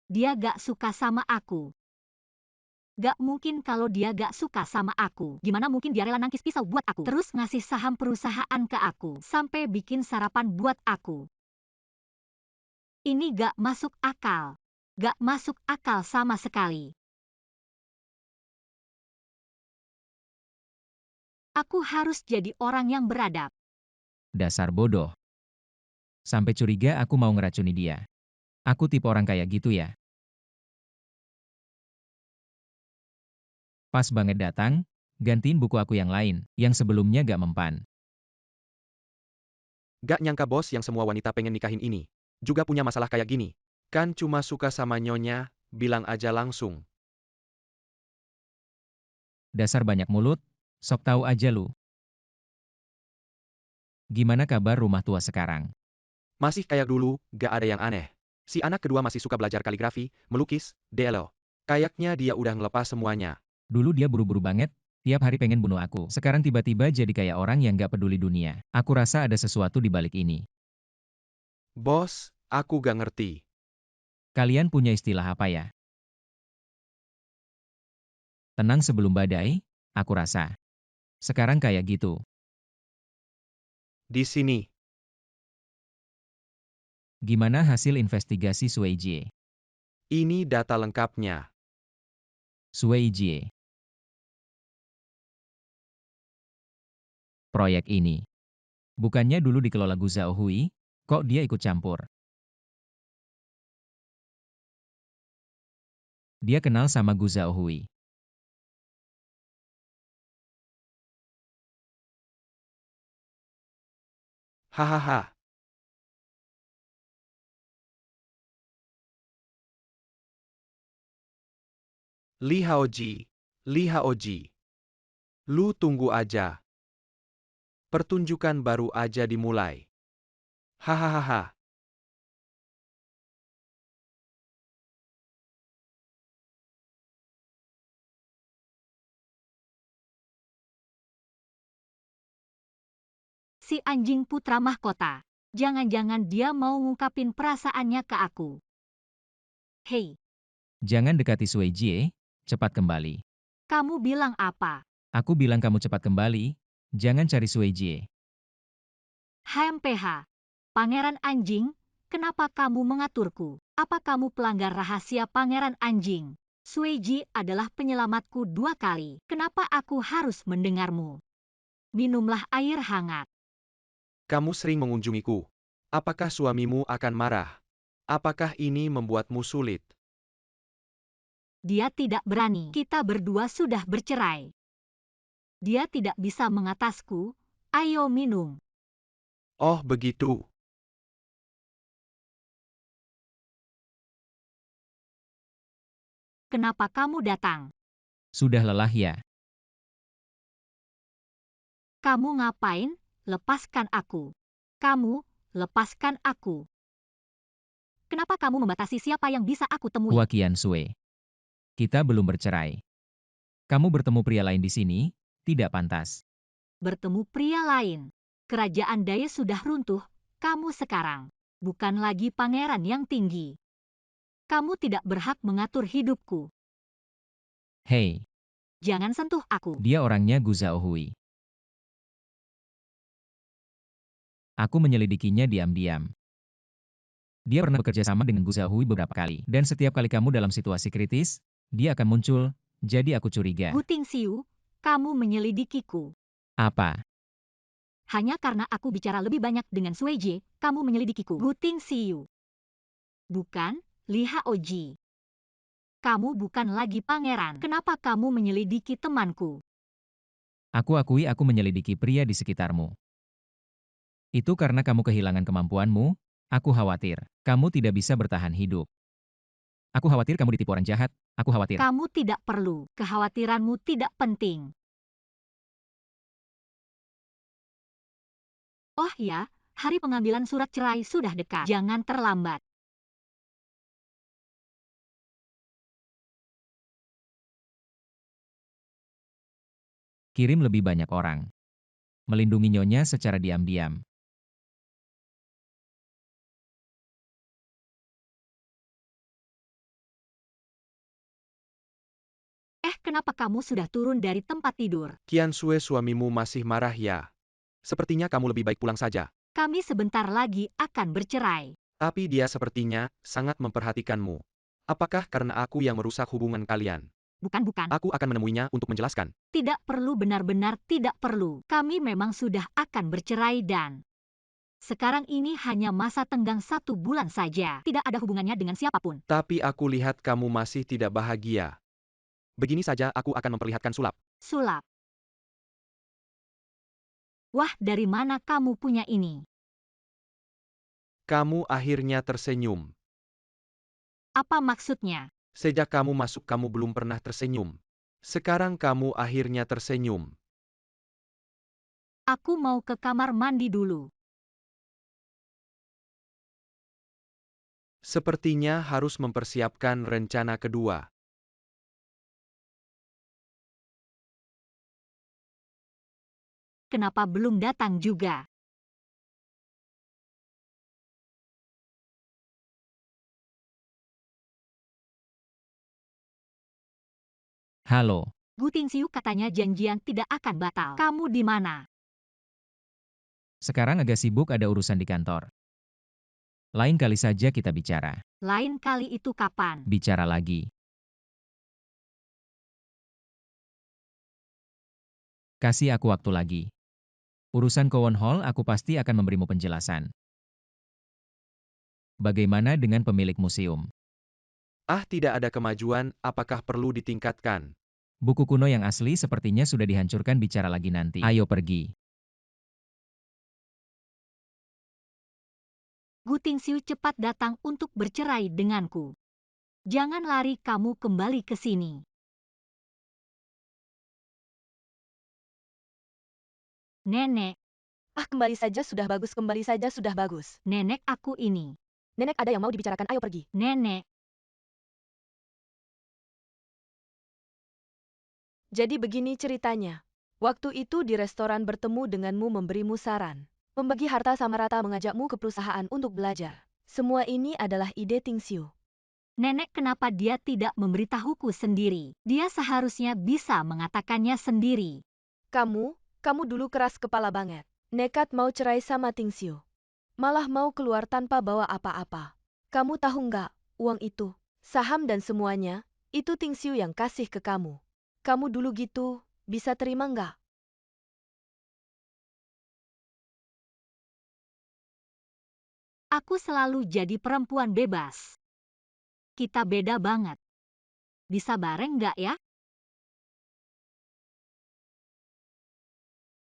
Dia gak suka sama aku. Gak mungkin kalau dia gak suka sama aku. Gimana mungkin dia rela nangkis pisau buat aku? Terus ngasih saham perusahaan ke aku. Sampai bikin sarapan buat aku. Ini gak masuk akal. Gak masuk akal sama sekali. Aku harus jadi orang yang beradab. Dasar bodoh. Sampai curiga aku mau ngeracuni dia. Aku tipe orang kayak gitu ya. Pas banget datang, gantiin buku aku yang lain, yang sebelumnya gak mempan. Gak nyangka bos yang semua wanita pengen nikahin ini. Juga punya masalah kayak gini. Kan cuma suka sama nyonya, bilang aja langsung. Dasar banyak mulut, sok tahu aja lu. Gimana kabar rumah tua sekarang? Masih kayak dulu, gak ada yang aneh. Si anak kedua masih suka belajar kaligrafi, melukis, DLO. Kayaknya dia udah ngelepas semuanya. Dulu dia buru-buru banget, tiap hari pengen bunuh aku. Sekarang tiba-tiba jadi kayak orang yang gak peduli dunia. Aku rasa ada sesuatu di balik ini. Bos, aku gak ngerti. Kalian punya istilah apa ya? Tenang sebelum badai, aku rasa. Sekarang kayak gitu. Di sini, Gimana hasil investigasi Sueijie? ini data lengkapnya. Sueijie. Proyek ini. Bukannya dulu dikelola Gu Zhaohui, kok dia ikut campur? Dia kenal sama Gu Zhaohui. Hahaha. Li Haoji. Li Haoji. Lu tunggu aja. Pertunjukan baru aja dimulai. Hahaha. Si anjing putra mahkota. Jangan-jangan dia mau ngungkapin perasaannya ke aku. Hei, Jangan dekati Sui Jie, cepat kembali. kamu bilang apa? Aku bilang kamu cepat kembali, jangan cari Sui Jie. HMPH. Pangeran anjing, kenapa kamu mengaturku? Apa kamu pelanggar rahasia pangeran anjing? Sueji adalah penyelamatku 2 kali. Kenapa aku harus mendengarmu? Minumlah air hangat. Kamu sering mengunjungiku. Apakah suamimu akan marah? Apakah ini membuatmu sulit? Dia tidak berani. Kita berdua sudah bercerai. Dia tidak bisa mengatasku. Ayo minum. Oh begitu. Kenapa kamu datang? Sudah lelah ya? Kamu ngapain? Lepaskan aku. Kamu, lepaskan aku. Kenapa kamu membatasi siapa yang bisa aku temui? Hua Qian Sui. Kita belum bercerai. Kamu bertemu pria lain di sini, tidak pantas. Bertemu pria lain. Kerajaan Daya sudah runtuh, kamu sekarang bukan lagi pangeran yang tinggi. Kamu tidak berhak mengatur hidupku. Hei, Jangan sentuh aku. dia orangnya Gu Zhaohui. Aku menyelidikinya diam-diam. Dia pernah bekerja sama dengan Gu Zhaohui beberapa kali. Dan setiap kali kamu dalam situasi kritis, dia akan muncul, jadi aku curiga. Gu Tingxiu, kamu menyelidikiku. Apa? Hanya karena aku bicara lebih banyak dengan Sui Jie, kamu menyelidikiku. Gu Tingxiu. Bukan, Li Haoji. Kamu bukan lagi pangeran. Kenapa kamu menyelidiki temanku? Aku akui aku menyelidiki pria di sekitarmu. Itu karena kamu kehilangan kemampuanmu, aku khawatir. Kamu tidak bisa bertahan hidup. Aku khawatir kamu ditipu orang jahat, aku khawatir. Kamu tidak perlu. Kekhawatiranmu tidak penting. Oh ya, hari pengambilan surat cerai sudah dekat. Jangan terlambat. Kirim lebih banyak orang. Melindungi nyonya secara diam-diam. Kenapa kamu sudah turun dari tempat tidur? Qian Sui suamimu masih marah ya? Sepertinya kamu lebih baik pulang saja. Kami sebentar lagi akan bercerai. Tapi dia sepertinya sangat memperhatikanmu. Apakah karena aku yang merusak hubungan kalian? Bukan. Aku akan menemuinya untuk menjelaskan. Tidak perlu, benar-benar tidak perlu. Kami memang sudah akan bercerai dan sekarang ini hanya masa tenggang 1 bulan saja. Tidak ada hubungannya dengan siapapun. Tapi aku lihat kamu masih tidak bahagia. Begini saja aku akan memperlihatkan sulap. Sulap. Wah, dari mana kamu punya ini? Kamu akhirnya tersenyum. Apa maksudnya? Sejak kamu masuk kamu belum pernah tersenyum. Sekarang kamu akhirnya tersenyum. Aku mau ke kamar mandi dulu. Sepertinya harus mempersiapkan rencana kedua. Kenapa belum datang juga? Halo, Gu Tingxiu katanya janjian tidak akan batal. Kamu di mana? sekarang agak sibuk ada urusan di kantor. Lain kali saja kita bicara. Lain kali itu kapan? Bicara lagi. Kasih aku waktu lagi. Urusan Kowon Hall aku pasti akan memberimu penjelasan. Bagaimana dengan pemilik museum? Tidak ada kemajuan, apakah perlu ditingkatkan? Buku kuno yang asli sepertinya sudah dihancurkan, bicara lagi nanti. Ayo pergi. Gu Tingxiu cepat datang untuk bercerai denganku. Jangan lari kamu kembali ke sini. Nenek, Kembali saja sudah bagus, kembali saja sudah bagus. nenek aku ini. Nenek ada yang mau dibicarakan, ayo pergi. Nenek, Jadi begini ceritanya. Waktu itu di restoran bertemu denganmu memberimu saran. Membagi harta sama rata mengajakmu ke perusahaan untuk belajar. Semua ini adalah ide Ting Xiu. Nenek, kenapa dia tidak memberitahuku sendiri? Dia seharusnya bisa mengatakannya sendiri. Kamu dulu keras kepala banget. Nekat mau cerai sama Ting Xiu. Malah mau keluar tanpa bawa apa-apa. Kamu tahu nggak, uang itu, saham dan semuanya, itu Ting Xiu yang kasih ke kamu. Kamu dulu gitu, bisa terima nggak? Aku selalu jadi perempuan bebas. Kita beda banget. Bisa bareng nggak ya?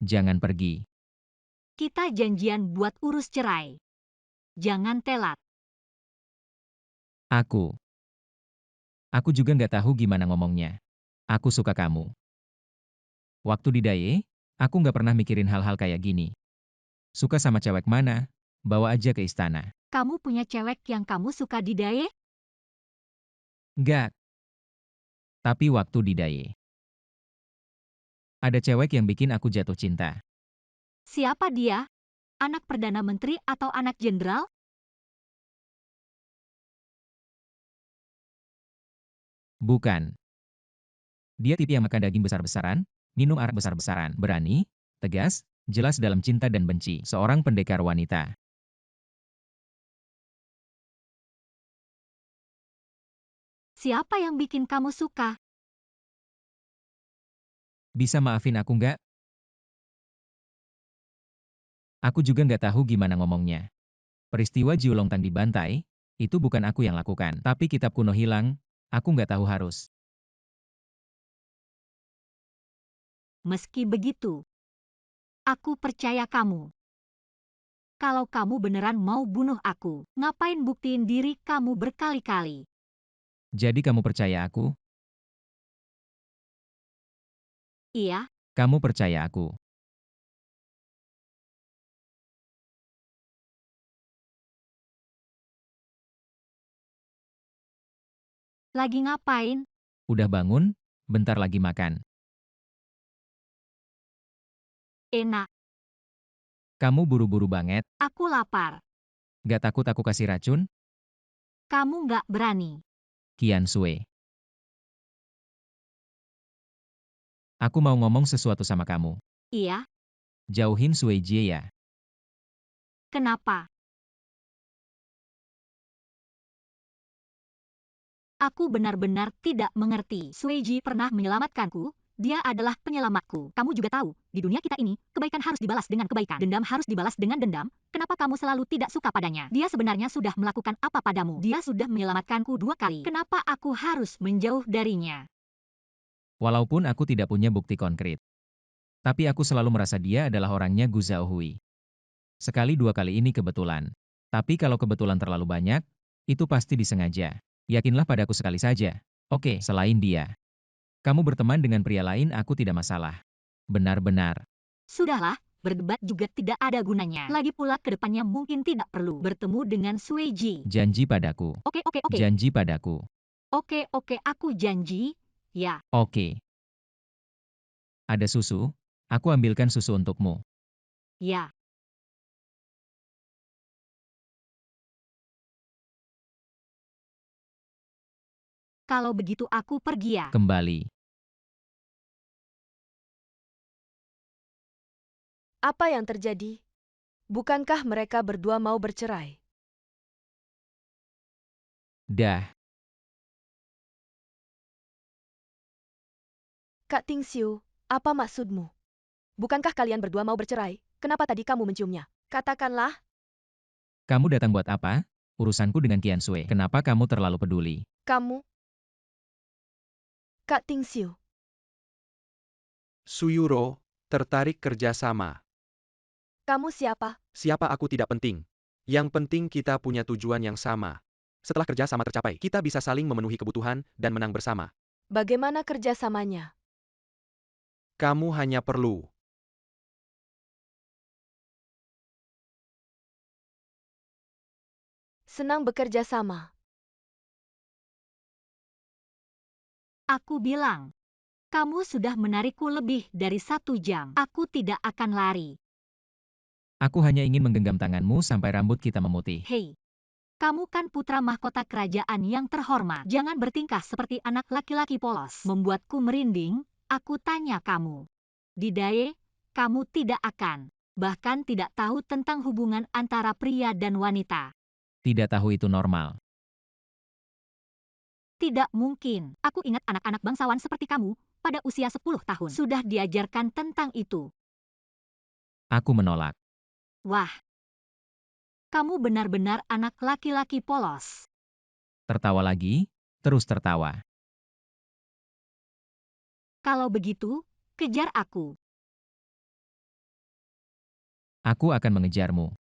Jangan pergi. Kita janjian buat urus cerai. Jangan telat. Aku juga nggak tahu gimana ngomongnya. Aku suka kamu. Waktu di Daye, aku nggak pernah mikirin hal-hal kayak gini. Suka sama cewek mana? Bawa aja ke istana. Kamu punya cewek yang kamu suka di Daye? Nggak. Tapi waktu di Daye, ada cewek yang bikin aku jatuh cinta. Siapa dia? Anak Perdana Menteri atau anak jenderal? Bukan. Dia tipe yang makan daging besar-besaran, minum arak besar-besaran, berani, tegas, jelas dalam cinta dan benci. Seorang pendekar wanita. Siapa yang bikin kamu suka? Bisa maafin aku nggak? Aku juga nggak tahu gimana ngomongnya. Peristiwa Jiulongtang dibantai, itu bukan aku yang lakukan. Tapi kitab kuno hilang, aku nggak tahu harus. Meski begitu, aku percaya kamu. Kalau kamu beneran mau bunuh aku, ngapain buktiin diri kamu berkali-kali? Jadi kamu percaya aku? Iya, Kamu percaya aku? lagi ngapain? Udah bangun? Bentar lagi makan. Enak, Kamu buru-buru banget? aku lapar. Gak takut aku kasih racun? Kamu nggak berani. Qian Sui. Aku mau ngomong sesuatu sama kamu. Iya, Jauhin Sui Jie ya. kenapa? Aku benar-benar tidak mengerti. Sueji pernah menyelamatkanku, dia adalah penyelamatku. Kamu juga tahu, di dunia kita ini, kebaikan harus dibalas dengan kebaikan. Dendam harus dibalas dengan dendam. Kenapa kamu selalu tidak suka padanya? Dia sebenarnya sudah melakukan apa padamu? Dia sudah menyelamatkanku 2 kali. Kenapa aku harus menjauh darinya? Walaupun aku tidak punya bukti konkret. Tapi aku selalu merasa dia adalah orangnya Gu Zhaohui. Sekali 2 kali ini kebetulan. Tapi kalau kebetulan terlalu banyak, itu pasti disengaja. Yakinlah padaku sekali saja. Oke, selain dia. Kamu berteman dengan pria lain aku tidak masalah. Benar-benar. Sudahlah, berdebat juga tidak ada gunanya. Lagi pula ke depannya mungkin tidak perlu bertemu dengan Sueji. Janji padaku. Oke, oke, oke. Janji padaku. Oke, oke, aku janji. Ya, Oke. Ada susu? Aku ambilkan susu untukmu. ya. Kalau begitu aku pergi ya. Kembali. Apa yang terjadi? Bukankah mereka berdua mau bercerai? Dah. Kak Ting Xiu, apa maksudmu? Bukankah kalian berdua mau bercerai? Kenapa tadi kamu menciumnya? Katakanlah, Kamu datang buat apa? Urusanku dengan Qian Sui. Kenapa kamu terlalu peduli? kamu. Kak Ting Xiu, Suyuro, tertarik kerjasama. kamu siapa? Siapa aku tidak penting. Yang penting kita punya tujuan yang sama. Setelah kerjasama tercapai, kita bisa saling memenuhi kebutuhan dan menang bersama. Bagaimana kerjasamanya? Kamu hanya perlu Senang bekerja sama. Aku bilang, kamu sudah menarikku lebih dari 1 jam. Aku tidak akan lari. Aku hanya ingin menggenggam tanganmu sampai rambut kita memutih. Hei, kamu kan putra mahkota kerajaan yang terhormat. Jangan bertingkah seperti anak laki-laki polos. Membuatku merinding, aku tanya kamu. Di Dae, kamu tidak akan, bahkan tidak tahu tentang hubungan antara pria dan wanita. Tidak tahu itu normal. Tidak mungkin. Aku ingat anak-anak bangsawan seperti kamu, pada usia 10 tahun, sudah diajarkan tentang itu. Aku menolak. Wah, kamu benar-benar anak laki-laki polos. Tertawa lagi, terus tertawa. Kalau begitu, kejar aku. Aku akan mengejarmu.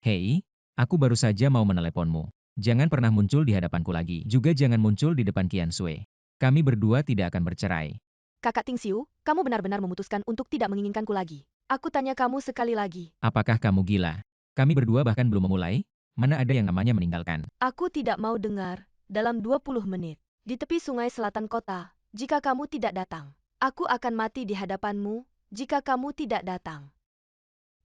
Hei, aku baru saja mau meneleponmu. Jangan pernah muncul di hadapanku lagi. Juga jangan muncul di depan Qian Sui. Kami berdua tidak akan bercerai. Kakak Tingxiu, kamu benar-benar memutuskan untuk tidak menginginkanku lagi. Aku tanya kamu sekali lagi. Apakah kamu gila? Kami berdua bahkan belum memulai. Mana ada yang namanya meninggalkan. Aku tidak mau dengar. Dalam 20 menit. Di tepi sungai selatan kota, jika kamu tidak datang. Aku akan mati di hadapanmu, jika kamu tidak datang.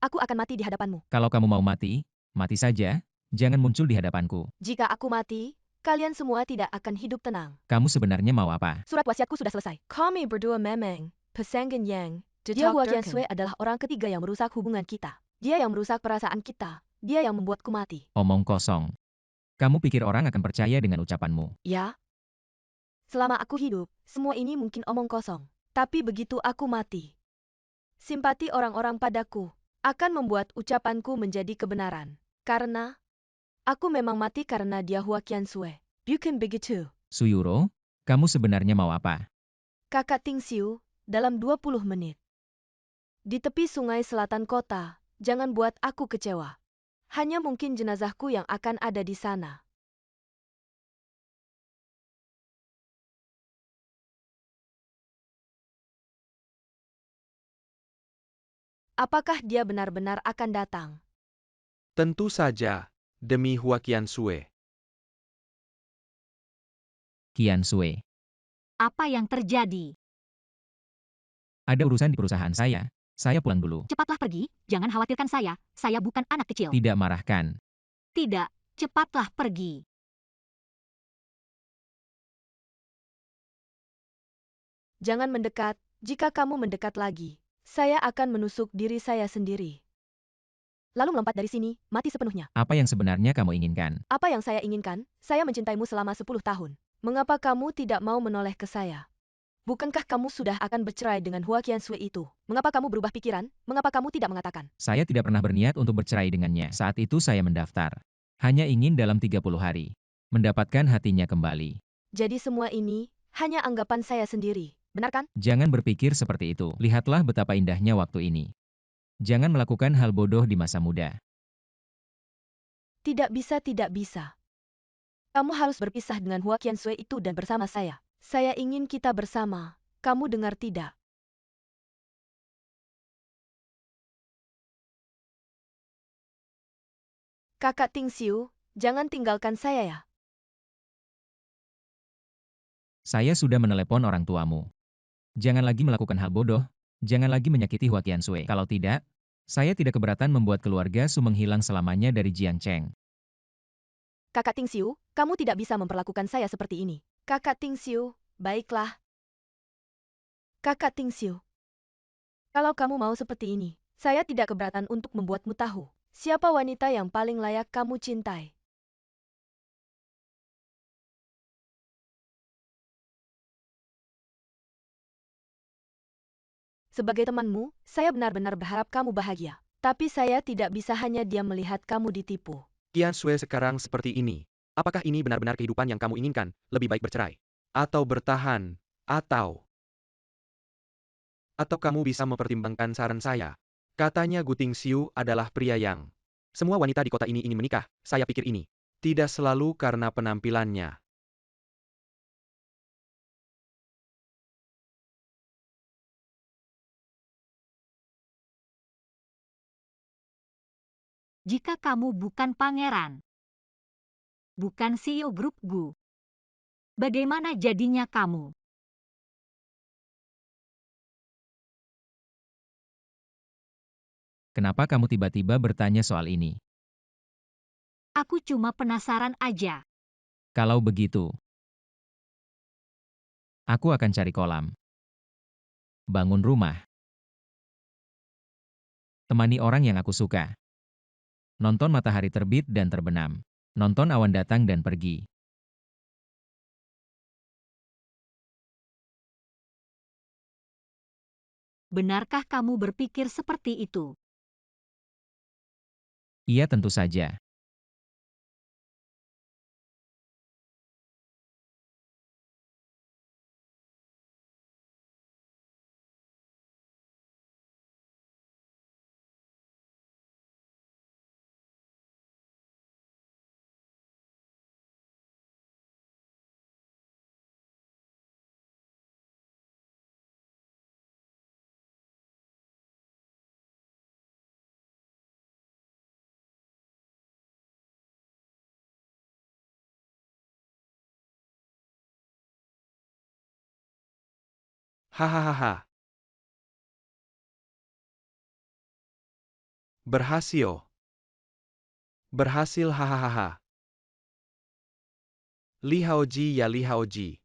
Aku akan mati di hadapanmu. Kalau kamu mau mati, mati saja. Jangan muncul di hadapanku. Jika aku mati, kalian semua tidak akan hidup tenang. Kamu sebenarnya mau apa? Surat wasiatku sudah selesai. Kami berdua memang Pesanggen Yang. Dia Hua Qiansui adalah orang ketiga yang merusak hubungan kita. Dia yang merusak perasaan kita. Dia yang membuatku mati. Omong kosong. Kamu pikir orang akan percaya dengan ucapanmu? Ya. Selama aku hidup, semua ini mungkin omong kosong. Tapi begitu aku mati, simpati orang-orang padaku akan membuat ucapanku menjadi kebenaran. Karena aku memang mati karena dia Hua Qiansui. Bukan begitu. Suyuro, kamu sebenarnya mau apa? Kakak Tingxiu, dalam 20 menit. Di tepi sungai selatan kota, jangan buat aku kecewa. Hanya mungkin jenazahku yang akan ada di sana. Apakah dia benar-benar akan datang? Tentu saja, demi Hua Qiansui. Qian Sui. Apa yang terjadi? Ada urusan di perusahaan saya. Saya pulang dulu. Cepatlah pergi, jangan khawatirkan saya. Saya bukan anak kecil. Tidak marahkan. Tidak, cepatlah pergi. Jangan mendekat, jika kamu mendekat lagi, saya akan menusuk diri saya sendiri. Lalu melompat dari sini, mati sepenuhnya. Apa yang sebenarnya kamu inginkan? Apa yang saya inginkan? Saya mencintaimu selama 10 tahun. Mengapa kamu tidak mau menoleh ke saya? Bukankah kamu sudah akan bercerai dengan Hua Qiansui itu? Mengapa kamu berubah pikiran? Mengapa kamu tidak mengatakan? Saya tidak pernah berniat untuk bercerai dengannya. Saat itu saya mendaftar. Hanya ingin dalam 30 hari. Mendapatkan hatinya kembali. Jadi semua ini hanya anggapan saya sendiri, benar kan? Jangan berpikir seperti itu. Lihatlah betapa indahnya waktu ini. Jangan melakukan hal bodoh di masa muda. Tidak bisa, tidak bisa. Kamu harus berpisah dengan Hua Qiansui itu dan bersama saya. Saya ingin kita bersama. Kamu dengar tidak? Kakak Tingxiu, jangan tinggalkan saya ya. Saya sudah menelepon orang tuamu. Jangan lagi melakukan hal bodoh. Jangan lagi menyakiti Hua Qiansui. Kalau tidak, saya tidak keberatan membuat keluarga Su menghilang selamanya dari Jiangcheng. Kakak Tingxiu, kamu tidak bisa memperlakukan saya seperti ini. Kakak Tingxiu, baiklah. Kakak Tingxiu, kalau kamu mau seperti ini, saya tidak keberatan untuk membuatmu tahu. Siapa wanita yang paling layak kamu cintai? Sebagai temanmu, saya benar-benar berharap kamu bahagia. Tapi saya tidak bisa hanya diam melihat kamu ditipu. Qiansui sekarang seperti ini. Apakah ini benar-benar kehidupan yang kamu inginkan? Lebih baik bercerai. Atau bertahan. Atau kamu bisa mempertimbangkan saran saya. Katanya Gu Tingxiu adalah pria yang semua wanita di kota ini ingin menikah. Saya pikir ini tidak selalu karena penampilannya. Jika kamu bukan pangeran, bukan CEO grup Gu, bagaimana jadinya kamu? Kenapa kamu tiba-tiba bertanya soal ini? Aku cuma penasaran aja. Kalau begitu, aku akan cari kolam, bangun rumah, temani orang yang aku suka, nonton matahari terbit dan terbenam, nonton awan datang dan pergi. Benarkah kamu berpikir seperti itu? Iya, tentu saja. Hahaha. Berhasil. Berhasil hahaha. Li Haoji ya Li Haoji.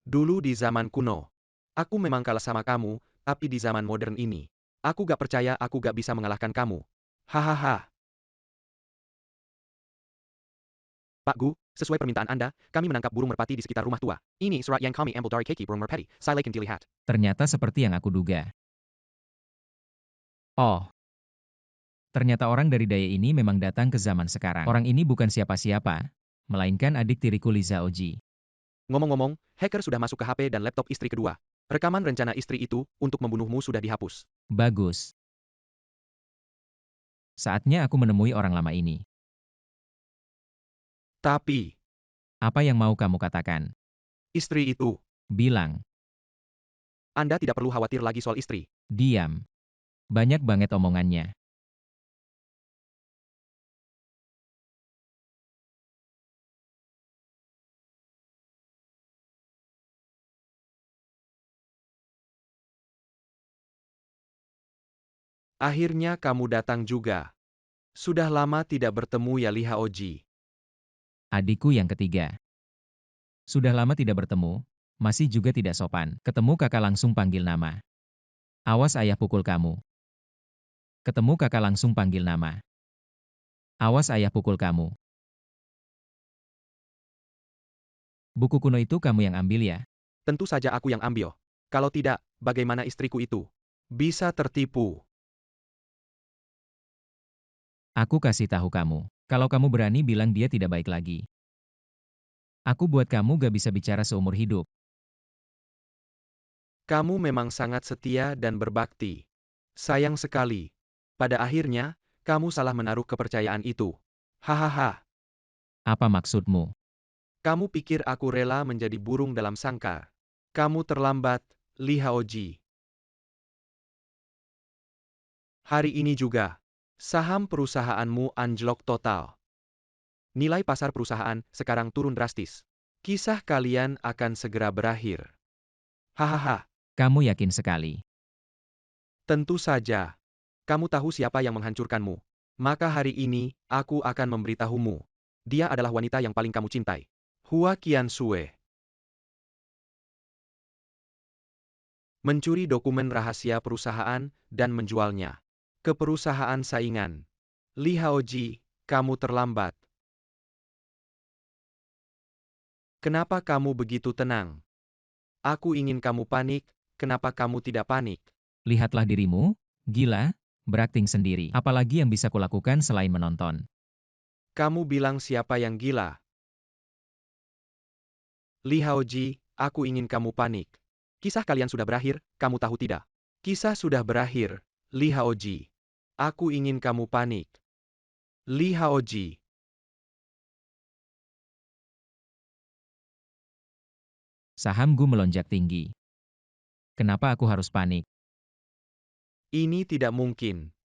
Dulu di zaman kuno, aku memang kalah sama kamu, tapi di zaman modern ini, aku gak percaya aku gak bisa mengalahkan kamu. Hahaha. Pak Gu, sesuai permintaan Anda, kami menangkap burung merpati di sekitar rumah tua. Ini surat yang kami ambil dari keki burung merpati, saya yakin dilihat. Ternyata seperti yang aku duga. Oh, ternyata orang dari daya ini memang datang ke zaman sekarang. Orang ini bukan siapa-siapa, melainkan adik tiriku Li Zaoji. Ngomong-ngomong, hacker sudah masuk ke HP dan laptop istri kedua. Rekaman rencana istri itu untuk membunuhmu sudah dihapus. Bagus. Saatnya aku menemui orang lama ini. Tapi, Apa yang mau kamu katakan? istri itu, Bilang, Anda tidak perlu khawatir lagi soal istri. diam. Banyak banget omongannya. Akhirnya kamu datang juga. Sudah lama tidak bertemu ya Li Haoji. Adikku yang ketiga. Sudah lama tidak bertemu, masih juga tidak sopan. Ketemu kakak langsung panggil nama. Awas ayah pukul kamu. Ketemu kakak langsung panggil nama. Awas ayah pukul kamu. Buku kuno itu kamu yang ambil ya? Tentu saja aku yang ambil. Kalau tidak, bagaimana istriku itu bisa tertipu? Aku kasih tahu kamu. Kalau kamu berani bilang dia tidak baik lagi. Aku buat kamu gak bisa bicara seumur hidup. Kamu memang sangat setia dan berbakti. Sayang sekali. Pada akhirnya, kamu salah menaruh kepercayaan itu. Hahaha. Apa maksudmu? Kamu pikir aku rela menjadi burung dalam sangkar? Kamu terlambat, Li Haoji. Hari ini juga, saham perusahaanmu anjlok total. Nilai pasar perusahaan sekarang turun drastis. Kisah kalian akan segera berakhir. Hahaha. Kamu yakin sekali. Tentu saja. Kamu tahu siapa yang menghancurkanmu. Maka hari ini, aku akan memberitahumu. Dia adalah wanita yang paling kamu cintai. Hua Qiansue. Mencuri dokumen rahasia perusahaan dan menjualnya ke perusahaan saingan. Li Haoji, kamu terlambat. Kenapa kamu begitu tenang? Aku ingin kamu panik, kenapa kamu tidak panik? Lihatlah dirimu, gila, berakting sendiri. Apalagi yang bisa kulakukan selain menonton. Kamu bilang siapa yang gila? Li Haoji, aku ingin kamu panik. Kisah kalian sudah berakhir, kamu tahu tidak? Kisah sudah berakhir, Li Haoji. Aku ingin kamu panik. Li Haoji. Sahamku melonjak tinggi. Kenapa aku harus panik? Ini tidak mungkin.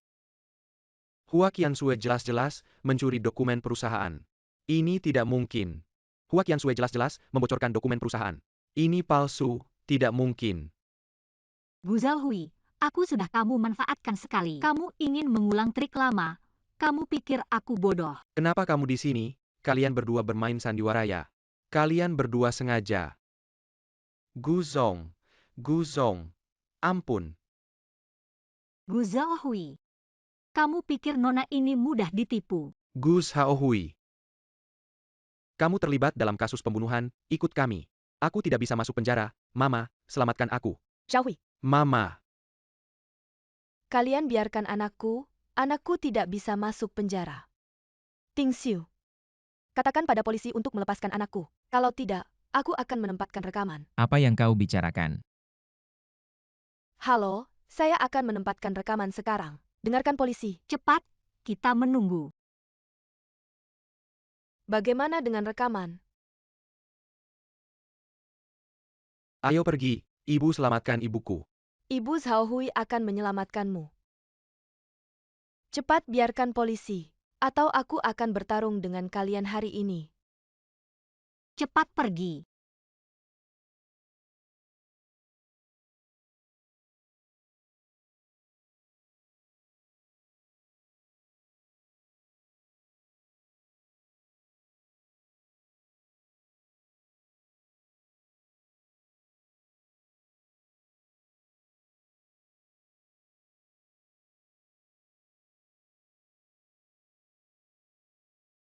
Hua Qiansue jelas-jelas mencuri dokumen perusahaan. Ini tidak mungkin. Hua Qiansue jelas-jelas membocorkan dokumen perusahaan. Ini palsu, tidak mungkin. Gu Zhaohui, Aku sudah kamu manfaatkan sekali. Kamu ingin mengulang trik lama. Kamu pikir aku bodoh. Kenapa kamu di sini? Kalian berdua bermain sandiwara ya? Kalian berdua sengaja. Guzong. Guzong. Ampun. Gu Zhaohui. Kamu pikir nona ini mudah ditipu. Gu Zhaohui. Kamu terlibat dalam kasus pembunuhan, ikut kami. Aku tidak bisa masuk penjara. Mama, selamatkan aku. Zhaohui, Mama. kalian biarkan anakku tidak bisa masuk penjara. Tingxiu, katakan pada polisi untuk melepaskan anakku. Kalau tidak, aku akan menempatkan rekaman. Apa yang kau bicarakan? Halo, saya akan menempatkan rekaman sekarang. Dengarkan polisi. Cepat, kita menunggu. Bagaimana dengan rekaman? Ayo pergi, ibu selamatkan ibuku. Ibu Zhaohui akan menyelamatkanmu. Cepat biarkan polisi, atau aku akan bertarung dengan kalian hari ini. Cepat pergi.